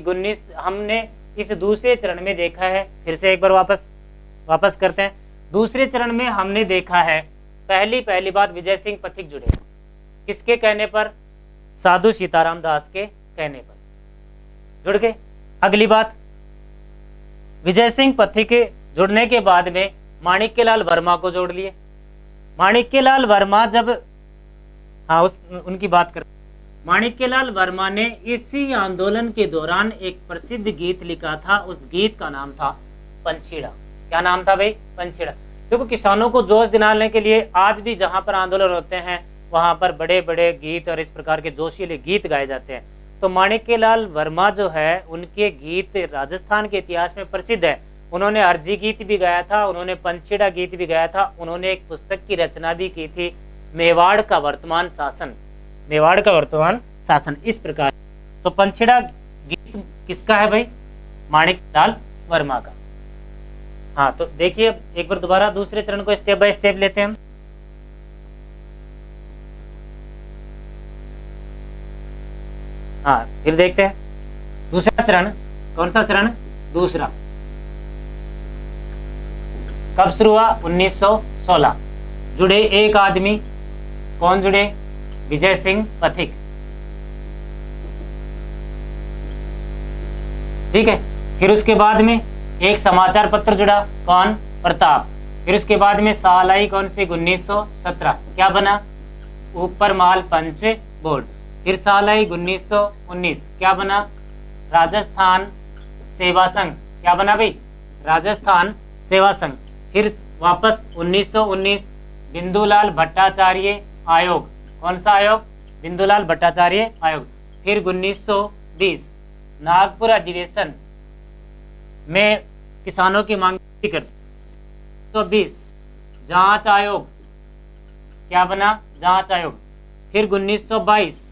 हमने इस दूसरे चरण में देखा है, फिर से एक बार वापस करते हैं। दूसरे चरण में हमने देखा है, पहली बात विजय सिंह पथिक जुड़े। किसके कहने पर? साधु सीताराम दास के कहने पर जुड़ गए। अगली बात, विजय सिंह पथिक जुड़ने के बाद में माणिक्यलाल वर्मा को जोड़ लिए। माणिक्यलाल वर्मा जब उनकी बात कर, माणिक्यलाल वर्मा ने इसी आंदोलन के दौरान एक प्रसिद्ध गीत लिखा था। उस गीत का नाम था पंछीड़ा। क्या नाम था भाई? पंछीड़ा। देखो किसानों को जोश दिलाने के लिए आज भी जहां पर आंदोलन होते हैं वहां पर बड़े बड़े गीत और इस प्रकार के जोशीले गीत गाए जाते हैं। तो माणिक्यलाल वर्मा जो है, उनके गीत राजस्थान के इतिहास में प्रसिद्ध है। उन्होंने अर्जी गीत भी गाया था, उन्होंने पंछीड़ा गीत भी गाया था, उन्होंने एक पुस्तक की रचना भी की थी, मेवाड़ का वर्तमान शासन। मेवाड़ का वर्तमान शासन इस प्रकार। तो पंछीड़ा गीत किसका है भाई? माणिक्यलाल वर्मा का। हाँ, तो देखिए एक बार दोबारा दूसरे चरण को स्टेप बाय स्टेप लेते हैं हम। हाँ, फिर देखते हैं दूसरा चरण। कौन सा चरण? दूसरा। कब शुरू हुआ? 1916। जुड़े एक आदमी, कौन जुड़े? विजय सिंह पथिक। ठीक है। फिर उसके बाद में एक समाचार पत्र जुड़ा, कौन? प्रताप। फिर उसके बाद में साल आई कौन सी? 1917। क्या बना? ऊपर माल पंच बोर्ड। फिर साल आई 1919। क्या बना? राजस्थान सेवा संघ। क्या बना भाई? राजस्थान सेवा संघ। फिर वापस 1919 बिंदुलाल भट्टाचार्य आयोग। कौन सा आयोग? बिंदुलाल भट्टाचार्य आयोग। फिर 1920 नागपुर अधिवेशन में किसानों की मांग कर। 1920 जांच आयोग। क्या बना? जांच आयोग। फिर 1922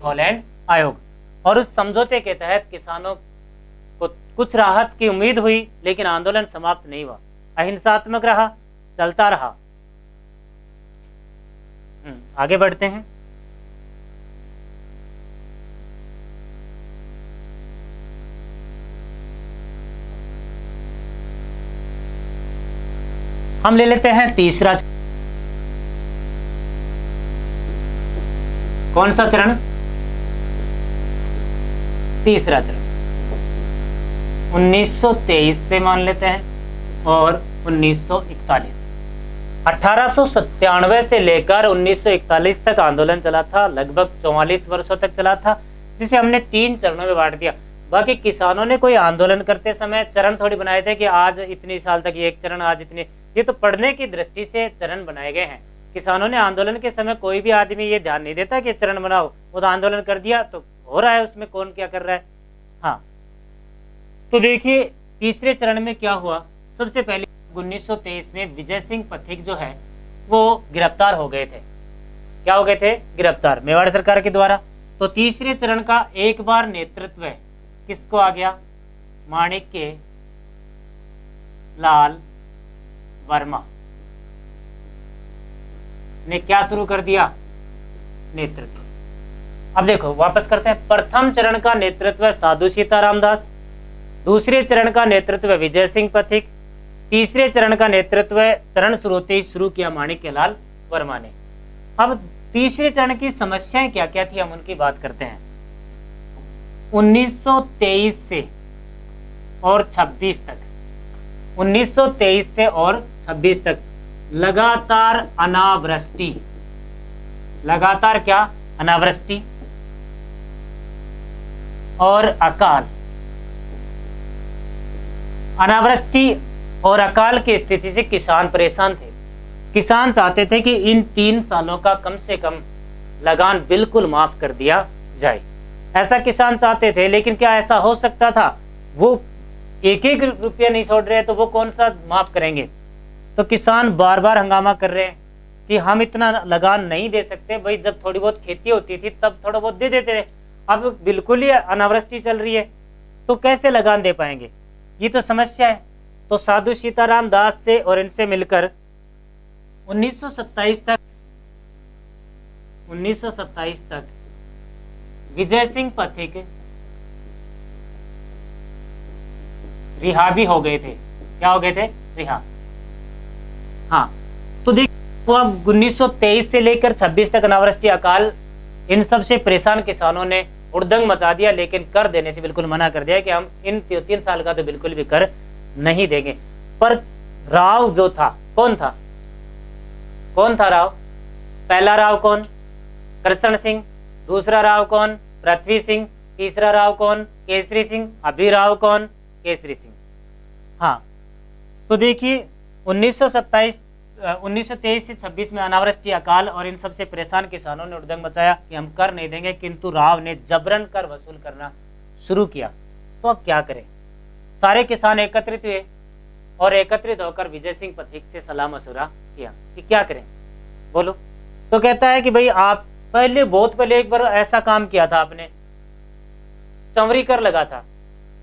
हॉलैंड आयोग। और उस समझौते के तहत किसानों को कुछ राहत की उम्मीद हुई, लेकिन आंदोलन समाप्त नहीं हुआ, अहिंसात्मक रहा, चलता रहा। आगे बढ़ते हैं। हम ले लेते हैं तीसरा। कौन सा चरण? तीसरा चरण 1923 से मान लेते हैं और 1941। 1897 से लेकर 1941 तक आंदोलन चला था, लगभग 44 वर्षों तक चला था, जिसे हमने 3 चरणों में बांट दिया। बाकी किसानों ने कोई आंदोलन करते समय चरण थोड़ी बनाए थे कि आज इतनी साल तक ये एक चरण, आज इतने, ये तो पढ़ने की दृष्टि से चरण बनाए गए हैं। किसानों ने आंदोलन के समय कोई भी आदमी ये ध्यान नहीं देता कि चरण बनाओ, वो तो आंदोलन कर दिया तो हो रहा है, उसमें कौन क्या कर रहा है। हाँ, तो देखिए तीसरे चरण में क्या हुआ। सबसे पहले 1923 में विजय सिंह पथिक जो है वो गिरफ्तार हो गए थे। क्या हो गए थे? गिरफ्तार, मेवाड़ सरकार के द्वारा। तो तीसरे चरण का एक बार नेतृत्व किसको आ गया? माणिक्य लाल वर्मा ने क्या शुरू कर दिया? नेतृत्व। अब देखो वापस करते हैं। प्रथम चरण का नेतृत्व साधु सीताराम दास, दूसरे चरण का नेतृत्व विजय सिंह पथिक, तीसरे चरण का नेतृत्व चरण शुरू होते ही शुरू किया माणिक्यलाल वर्मा ने। अब तीसरे चरण की समस्याएं क्या क्या थी, हम उनकी बात करते हैं। 1923 से और 26 तक, 1923 से और 26 तक लगातार अनावृष्टि, लगातार क्या, अनावृष्टि और अकाल। अनावृष्टि और अकाल की स्थिति से किसान परेशान थे। किसान चाहते थे कि इन 3 सालों का कम से कम लगान बिल्कुल माफ कर दिया जाए। ऐसा किसान चाहते थे, लेकिन क्या ऐसा हो सकता था? वो एक एक रुपया नहीं छोड़ रहे, तो वो कौन सा माफ करेंगे? तो किसान बार बार हंगामा कर रहे हैं कि हम इतना लगान नहीं दे सकते। भाई जब थोड़ी बहुत खेती होती थी तब थोड़ा बहुत दे देते थे, अब बिल्कुल ही अनावृष्टि चल रही है तो कैसे लगान दे पाएंगे? ये तो समस्या है। तो साधु सीताराम दास से और इनसे मिलकर 1927 तक विजय सिंह पथिक रिहा भी हो गए थे। क्या हो गए थे? रिहा। हाँ, तो देखिए अब 1923 से लेकर 26 तक अनावृष्टि, अकाल, इन सब से परेशान किसानों ने उड़दंग मचा दिया, लेकिन कर देने से बिल्कुल मना कर दिया कि हम इन 3 साल का तो बिल्कुल भी कर नहीं देंगे। पर राव जो था, कौन था? कौन था राव? पहला राव कौन? कृष्ण सिंह। दूसरा राव कौन? पृथ्वी सिंह। तीसरा राव कौन? केसरी सिंह। अभी राव कौन? केसरी सिंह। हाँ, तो देखिए 1923 से 26 में अनावृष्टि, अकाल और इन सब से परेशान किसानों ने उड़दंग मचाया कि हम कर नहीं देंगे, किंतु राव ने जबरन कर वसूल करना शुरू किया। तो अब क्या करें? सारे किसान एकत्रित हुए और एकत्रित होकर विजय सिंह पथिक से सलाह मशुरा किया कि क्या करें, बोलो। तो कहता है कि भाई आप बहुत पहले एक बार ऐसा काम किया था, आपने चंवरी कर लगा था।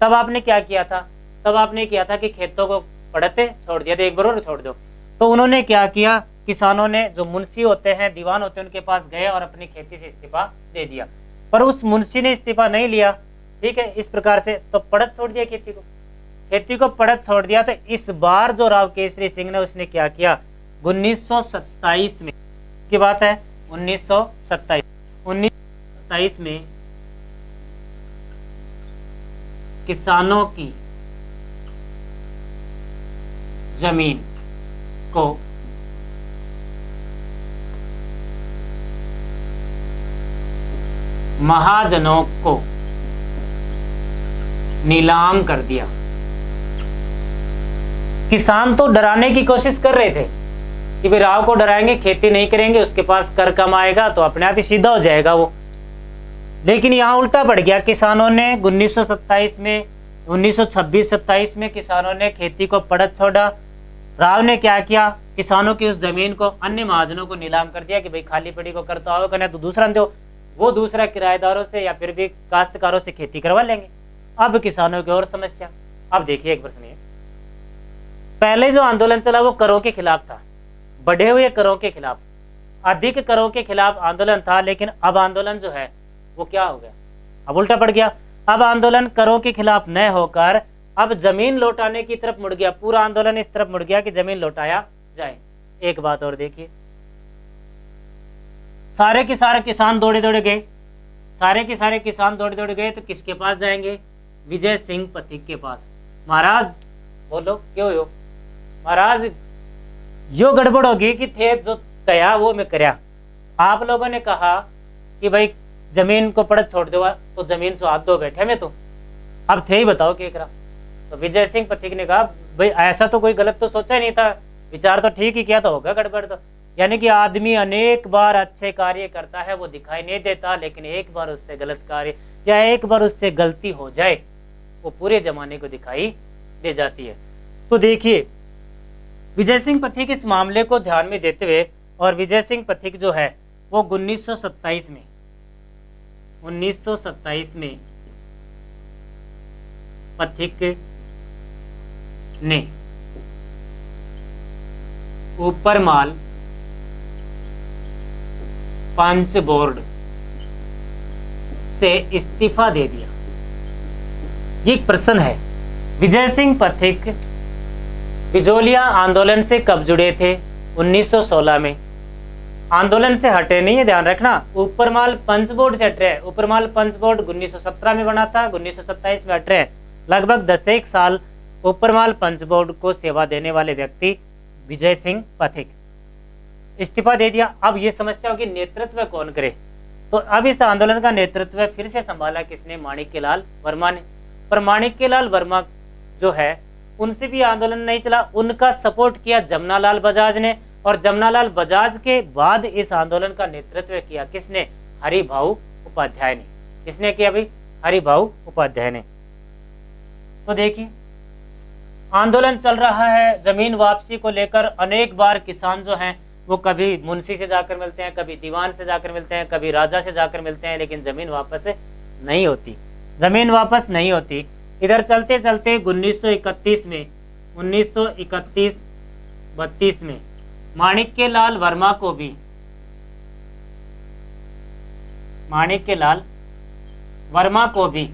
तब आपने क्या किया था? तब आपने किया था कि खेतों को पड़ते छोड़ दिया था, एक बार और छोड़ दो। तो उन्होंने क्या किया, किसानों ने, जो मुंशी होते हैं, दीवान होते हैं, उनके पास गए और अपनी खेती से इस्तीफा दे दिया। पर उस मुंशी ने इस्तीफा नहीं लिया, ठीक है, इस प्रकार से तो पड़त छोड़ दिया, खेती को पड़त छोड़ दिया। तो इस बार जो राव केसरी सिंह ने, उसने क्या किया, 1927 में की बात है, 1927 में किसानों की जमीन को महाजनों को नीलाम कर दिया। किसान तो डराने की कोशिश कर रहे थे कि भाई राव को डराएंगे, खेती नहीं करेंगे, उसके पास कर कम आएगा तो अपने आप ही सीधा हो जाएगा वो। लेकिन यहाँ उल्टा पड़ गया। किसानों ने 1927 में, 1926-27 में किसानों ने खेती को पड़त छोड़ा। राव ने क्या किया, किसानों की उस जमीन को अन्य महाजनों को नीलाम कर दिया कि भाई खाली पड़ी को कर तो आओ, करना तो दूसरा दो। वो दूसरा किराएदारों से या फिर भी काश्तकारों से खेती करवा लेंगे। अब किसानों की और समस्या। अब देखिए एक बार सुनिए, पहले जो आंदोलन चला वो करों के खिलाफ था, बढ़े हुए करों के खिलाफ, अधिक करों के खिलाफ आंदोलन था। लेकिन अब आंदोलन जो है वो क्या हो गया, अब उल्टा पड़ गया। अब आंदोलन करों के खिलाफ न होकर अब जमीन लौटाने की तरफ मुड़ गया। पूरा आंदोलन इस तरफ मुड़ गया कि जमीन लौटाया जाए। एक बात और देखिए, सारे के सारे किसान दौड़े दौड़े गए, सारे के सारे किसान दौड़े दौड़े गए तो किसके पास जाएंगे? विजय सिंह पथिक के पास। महाराज, बोलो क्यों हो महाराज, यो गड़बड़ होगी कि थे जो कया वो मैं करया। आप लोगों ने कहा कि भाई जमीन को पड़त छोड़ दो, तो जमीन से हाथ धो बैठे मैं तो, अब थे ही बताओ क्या करा। तो विजय सिंह पथिक ने कहा भाई ऐसा तो कोई गलत तो सोचा ही नहीं था, विचार तो ठीक ही किया, तो होगा गड़बड़ तो। यानी कि आदमी अनेक बार अच्छे कार्य करता है, वो दिखाई नहीं देता, लेकिन एक बार उससे गलत कार्य या एक बार उससे गलती हो जाए वो पूरे जमाने को दिखाई दे जाती है। तो देखिए विजय सिंह पथिक इस मामले को ध्यान में देते हुए, और विजय सिंह पथिक जो है वो 1927 में पथिक ने ऊपर माल पंच बोर्ड से इस्तीफा दे दिया। ये एक प्रश्न है, विजय सिंह पथिक बिजोलिया आंदोलन से कब जुड़े थे? 1916 में। आंदोलन से हटे नहीं है, ध्यान रखना। ऊपरमाल पंच बोर्ड से हट रहे हैं। ऊपरमाल पंच बोर्ड 1917 में बना था, 1927 में हट रहे हैं। लगभग 10 साल ऊपरमाल पंच बोर्ड को सेवा देने वाले व्यक्ति विजय सिंह पथिक इस्तीफा दे दिया। अब ये समस्या होगी नेतृत्व कौन करे, तो अब इस आंदोलन का नेतृत्व फिर से संभाला किसने? माणिक्यलाल वर्मा ने। पर माणिक्यलाल वर्मा जो है उनसे भी आंदोलन नहीं चला, उनका सपोर्ट किया जमनालाल बजाज ने। और जमनालाल बजाज के बाद इस आंदोलन का नेतृत्व किया किसने? हरिभाऊ उपाध्याय ने। किसने किया भाई? हरिभाऊ उपाध्याय ने। तो देखिए आंदोलन चल रहा है जमीन वापसी को लेकर। अनेक बार किसान जो हैं वो कभी मुंशी से जाकर मिलते हैं, कभी दीवान से जाकर मिलते हैं, कभी राजा से जाकर मिलते हैं, लेकिन जमीन वापस नहीं होती। जमीन वापस नहीं होती। इधर चलते चलते 1931 में 1931-32 में माणिक्यलाल वर्मा को भी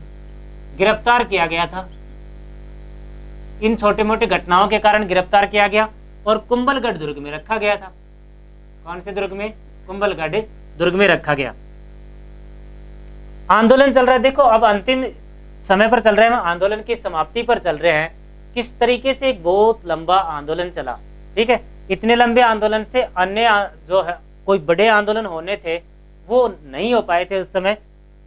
गिरफ्तार किया गया था। इन छोटे मोटे घटनाओं के कारण गिरफ्तार किया गया और कुंभलगढ़ दुर्ग में रखा गया था। कौन से दुर्ग में? कुंभलगढ़ दुर्ग में रखा गया। आंदोलन चल रहा है। देखो अब अंतिम समय पर चल रहे हैं, आंदोलन की समाप्ति पर चल रहे हैं। किस तरीके से एक बहुत लंबा आंदोलन चला, ठीक है। इतने लंबे आंदोलन से अन्य जो है कोई बड़े आंदोलन होने थे वो नहीं हो पाए थे उस समय।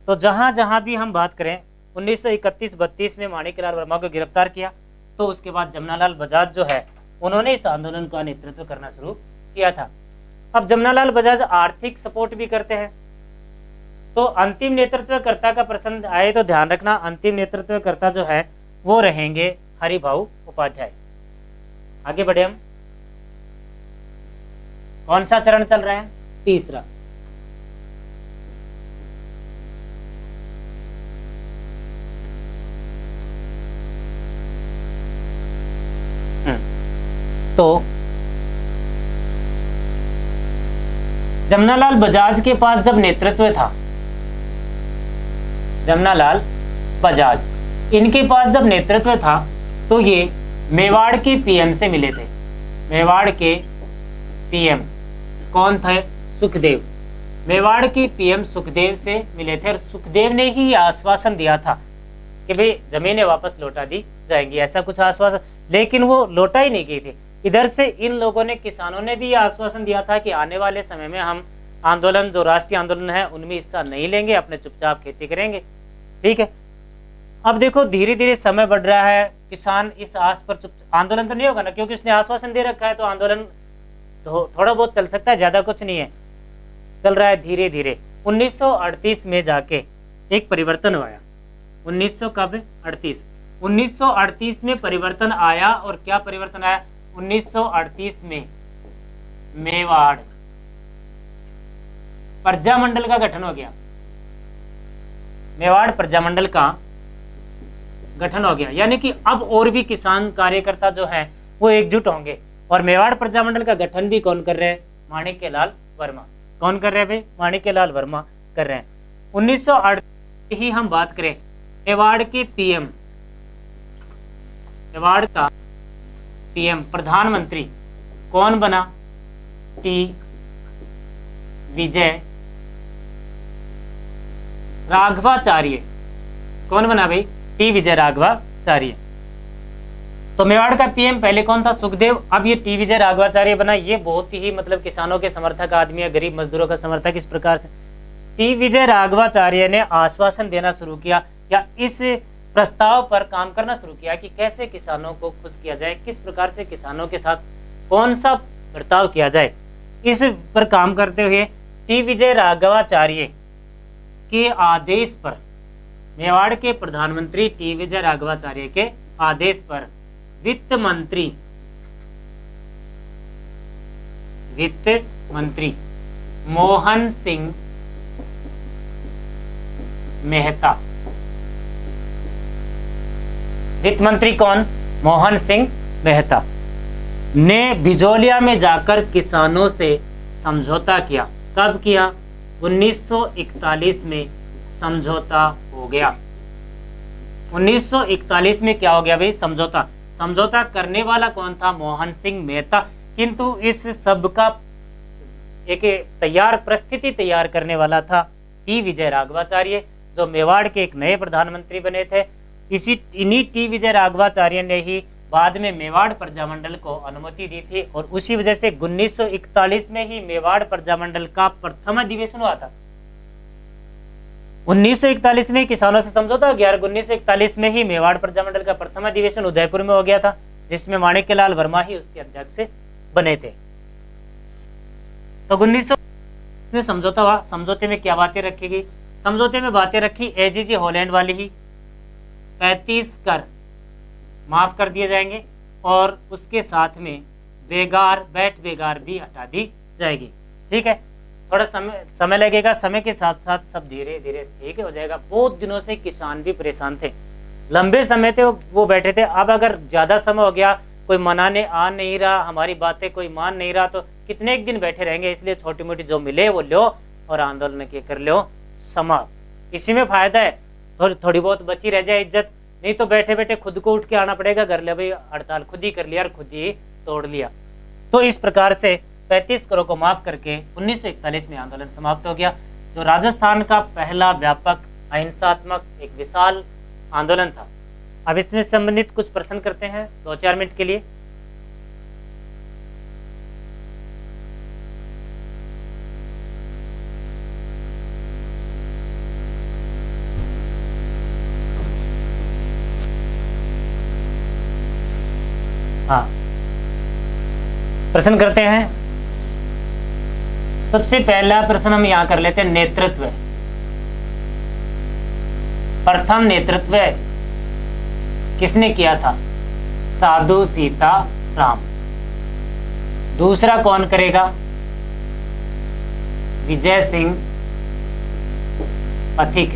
तो जहां जहां भी हम बात करें 1931-32 में माणिक्यलाल वर्मा को गिरफ्तार किया, तो उसके बाद जमनालाल बजाज जो है उन्होंने इस आंदोलन का नेतृत्व करना शुरू किया था। अब जमनालाल बजाज आर्थिक सपोर्ट भी करते हैं। तो अंतिम नेतृत्वकर्ता का प्रश्न आए तो ध्यान रखना, अंतिम नेतृत्वकर्ता जो है वो रहेंगे हरिभाऊ उपाध्याय। आगे बढ़े हम। कौन सा चरण चल रहा है? तीसरा। तो जमनालाल बजाज के पास जब नेतृत्व था, जमनालाल बजाज इनके पास जब नेतृत्व था तो ये मेवाड़ के पीएम से मिले थे। मेवाड़ के पीएम कौन थे? सुखदेव। मेवाड़ के पीएम सुखदेव से मिले थे और सुखदेव ने ही आश्वासन दिया था कि भाई जमीनें वापस लौटा दी जाएंगी, ऐसा कुछ आश्वासन, लेकिन वो लौटा ही नहीं गई थी। इधर से इन लोगों ने, किसानों ने भी आश्वासन दिया था कि आने वाले समय में हम आंदोलन जो राष्ट्रीय आंदोलन है उनमें हिस्सा नहीं लेंगे, अपने चुपचाप खेती करेंगे, ठीक है। अब देखो धीरे धीरे समय बढ़ रहा है, किसान इस आस पर आंदोलन तो नहीं होगा ना, क्योंकि उसने आश्वासन दे रखा है, तो आंदोलन थोड़ा बहुत चल सकता है, ज्यादा कुछ नहीं है, चल रहा है धीरे धीरे। 1938 में जाके एक परिवर्तन आया। 1938 में परिवर्तन आया। और क्या परिवर्तन आया? 1938 में मेवाड़ प्रजामंडल का गठन हो गया। मेवाड़ प्रजामंडल का गठन हो गया, यानी कि अब और भी किसान कार्यकर्ता जो हैं वो एकजुट होंगे। और मेवाड़ प्रजामंडल का गठन भी कौन कर रहे हैं? माणिक्यलाल वर्मा। कौन कर रहे हैं भाई? माणिक्यलाल वर्मा कर रहे हैं। 1938 ही हम बात करें, मेवाड़ के पीएम, मेवाड़ का पीएम प्रधानमंत्री कौन बना? टी विजय राघवाचार्य। कौन बना भाई? टी विजय राघवाचार्य। तो मेवाड़ का पीएम पहले कौन था? सुखदेव। अब ये टी विजय राघवाचार्य बना। ये बहुत ही मतलब किसानों के समर्थक आदमी है, गरीब मजदूरों का समर्थक। इस प्रकार से टी विजय राघवाचार्य ने आश्वासन देना शुरू किया या इस प्रस्ताव पर काम करना शुरू किया कि कैसे किसानों को खुश किया जाए, किस प्रकार से किसानों के साथ कौन सा बर्ताव किया जाए। इस पर काम करते हुए टी विजय राघवाचार्य के आदेश पर, मेवाड़ के प्रधानमंत्री टी विजय राघवाचार्य के आदेश पर वित्त मंत्री मोहन सिंह मेहता, वित्त मंत्री कौन? मोहन सिंह मेहता ने बिजोलिया में जाकर किसानों से समझौता किया। कब किया? 1941 में समझौता हो गया। 1941 में क्या हो गया भाई? समझौता। समझौता करने वाला कौन था? मोहन सिंह मेहता। किंतु इस सब का एक तैयार परिस्थिति तैयार करने वाला था टी विजय राघवाचार्य, जो मेवाड़ के एक नए प्रधानमंत्री बने थे। इन्हीं टी विजय राघवाचार्य ने ही बाद में मेवाड़ प्रजामंडल को अनुमति दी थी और उसी वजह से 1941 में ही मेवाड़ प्रजामंडल का प्रथम अधिवेशन हुआ था। 1941 में किसानों से समझौता हो गया और 1941 में ही मेवाड़ प्रजामंडल का प्रथम अधिवेशन उदयपुर में हो गया था, जिसमें माणिक्यलाल वर्मा ही उसके अध्यक्ष बने थे। तो 1900 में समझौता हुआ। समझौते में क्या बातें रखी गई? समझौते में बातें रखी एजीजी हॉलैंड वाली ही 35 कर माफ कर दिए जाएंगे और उसके साथ में बैठ बेगार भी हटा दी जाएगी। ठीक है, थोड़ा समय लगेगा, समय के साथ साथ सब धीरे धीरे ठीक हो जाएगा। बहुत दिनों से किसान भी परेशान थे, लंबे समय थे वो बैठे थे। अब अगर ज्यादा समय हो गया, कोई मनाने आ नहीं रहा, हमारी बातें कोई मान नहीं रहा, तो कितने एक दिन बैठे रहेंगे। इसलिए छोटी मोटी जो मिले वो लो और आंदोलन के कर लो समाप्त। इसी में फायदा है, थोड़ी बहुत बची रह जाए इज्जत, नहीं तो बैठे बैठे खुद को उठ के आना पड़ेगा घर। ले भाई हड़ताल खुद ही कर लिया और खुद ही तोड़ लिया। तो इस प्रकार से 35 करोड़ को माफ करके 1941 में आंदोलन समाप्त हो गया, जो राजस्थान का पहला व्यापक अहिंसात्मक एक विशाल आंदोलन था। अब इसमें संबंधित कुछ प्रश्न करते हैं 2-4 मिनट के लिए। हाँ, प्रश्न करते हैं। सबसे पहला प्रश्न हम यहां कर लेते हैं, नेतृत्व। प्रथम नेतृत्व किसने किया था? साधु सीता राम। दूसरा कौन करेगा? विजय सिंह पथिक।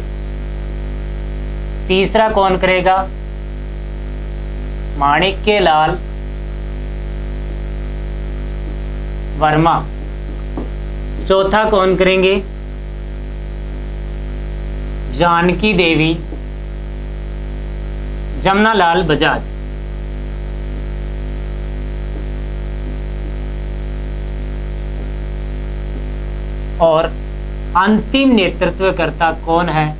तीसरा कौन करेगा? माणिक्यलाल वर्मा। चौथा कौन करेंगे? जानकी देवी जमनालाल बजाज। और अंतिम नेतृत्वकर्ता कौन है?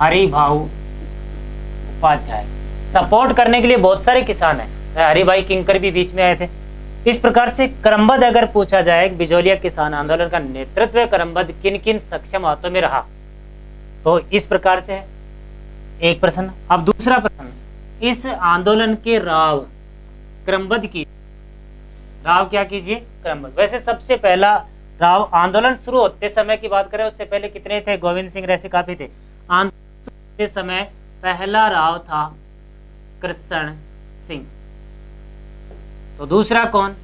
हरिभाऊ उपाध्याय। सपोर्ट करने के लिए बहुत सारे किसान हैं, हरिभाई किंकर भी बीच में आए थे। इस प्रकार से क्रमबद्ध अगर पूछा जाए बिजोलिया किसान आंदोलन का नेतृत्व क्रमबद्ध किन किन सक्षम हाथों में रहा, तो इस प्रकार से है एक प्रश्न। अब दूसरा प्रश्न, इस आंदोलन के राव क्रमबद्ध की राव क्या कीजिए? क्रमबद्ध। वैसे सबसे पहला राव आंदोलन शुरू होते समय की बात करें, उससे पहले कितने थे? गोविंद सिंह ऐसे काफी थे। आंदोलन के समय पहला राव था कृष्ण सिंह। तो दूसरा कौन?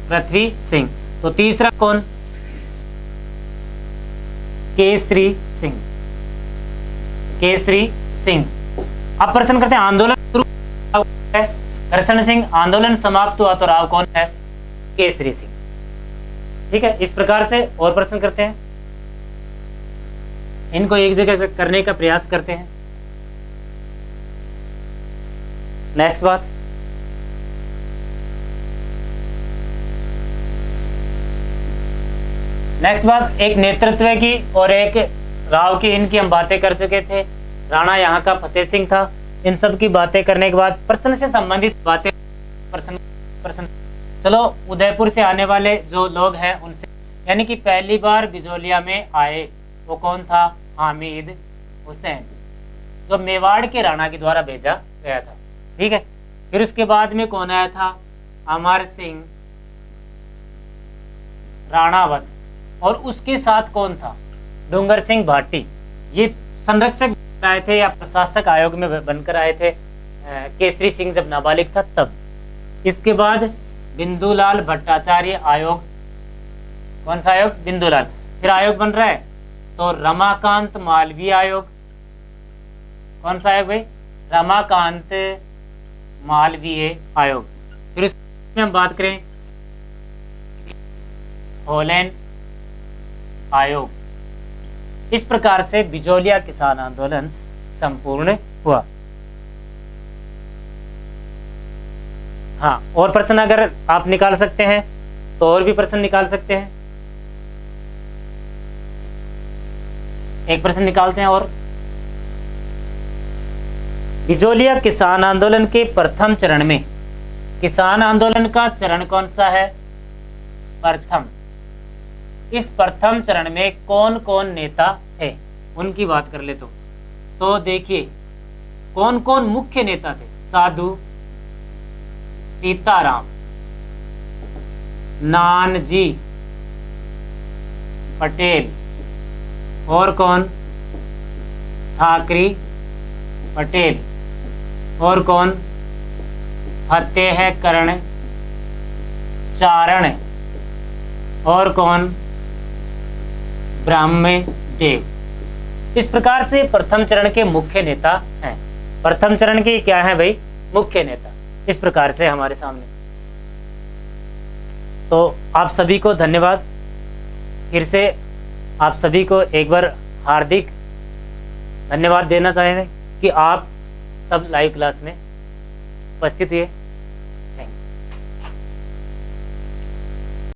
पृथ्वी सिंह। तो तीसरा कौन? केसरी सिंह। केसरी सिंह। अब प्रश्न करते हैं, आंदोलन शुरू है कृष्ण सिंह, आंदोलन समाप्त हुआ तो राव कौन है? केसरी सिंह। ठीक है, इस प्रकार से और प्रश्न करते हैं, इनको एक जगह करने का प्रयास करते हैं। नेक्स्ट बात, एक नेतृत्व की और एक राव की, इनकी हम बातें कर चुके थे। राणा यहाँ का फतेह सिंह था। इन सब की बातें करने के बाद प्रश्न से संबंधित बातें प्रश्न चलो उदयपुर से आने वाले जो लोग हैं उनसे, यानी कि पहली बार बिजोलिया में आए वो कौन था? हामिद हुसैन, जो मेवाड़ के राणा के द्वारा भेजा गया था। ठीक है, फिर उसके बाद में कौन आया था? अमर सिंह राणावत। और उसके साथ कौन था? डूंगर सिंह भाटी। ये संरक्षक आए थे या प्रशासक आयोग में बनकर आए थे, केसरी सिंह जब नाबालिग था तब। इसके बाद बिंदुलाल भट्टाचार्य आयोग। कौन सा आयोग? बिंदुलाल। फिर आयोग बन रहा है तो रमाकांत मालवीय आयोग। कौन सा आयोग भाई? रमाकांत मालवीय आयोग। फिर उसमें हम बात करें हॉलैंड आयोग। इस प्रकार से बिजोलिया किसान आंदोलन संपूर्ण हुआ। हाँ, और प्रश्न अगर आप निकाल सकते हैं तो और भी प्रश्न निकाल सकते हैं। एक प्रश्न निकालते हैं और। बिजोलिया किसान आंदोलन के प्रथम चरण में, किसान आंदोलन का चरण कौन सा है? प्रथम। इस प्रथम चरण में कौन कौन नेता थे, उनकी बात कर ले तो देखिए कौन कौन मुख्य नेता थे। साधु, सीताराम, नानजी पटेल, और कौन? ठाकरी पटेल, और कौन? फतेहकरण चारण, और कौन? ब्रह्मदेव। इस प्रकार से प्रथम चरण के मुख्य नेता हैं। प्रथम चरण के क्या है भाई? मुख्य नेता। इस प्रकार से हमारे सामने। तो आप सभी को धन्यवाद। फिर से आप सभी को एक बार हार्दिक धन्यवाद देना चाहेंगे कि आप सब लाइव क्लास में उपस्थित हुए।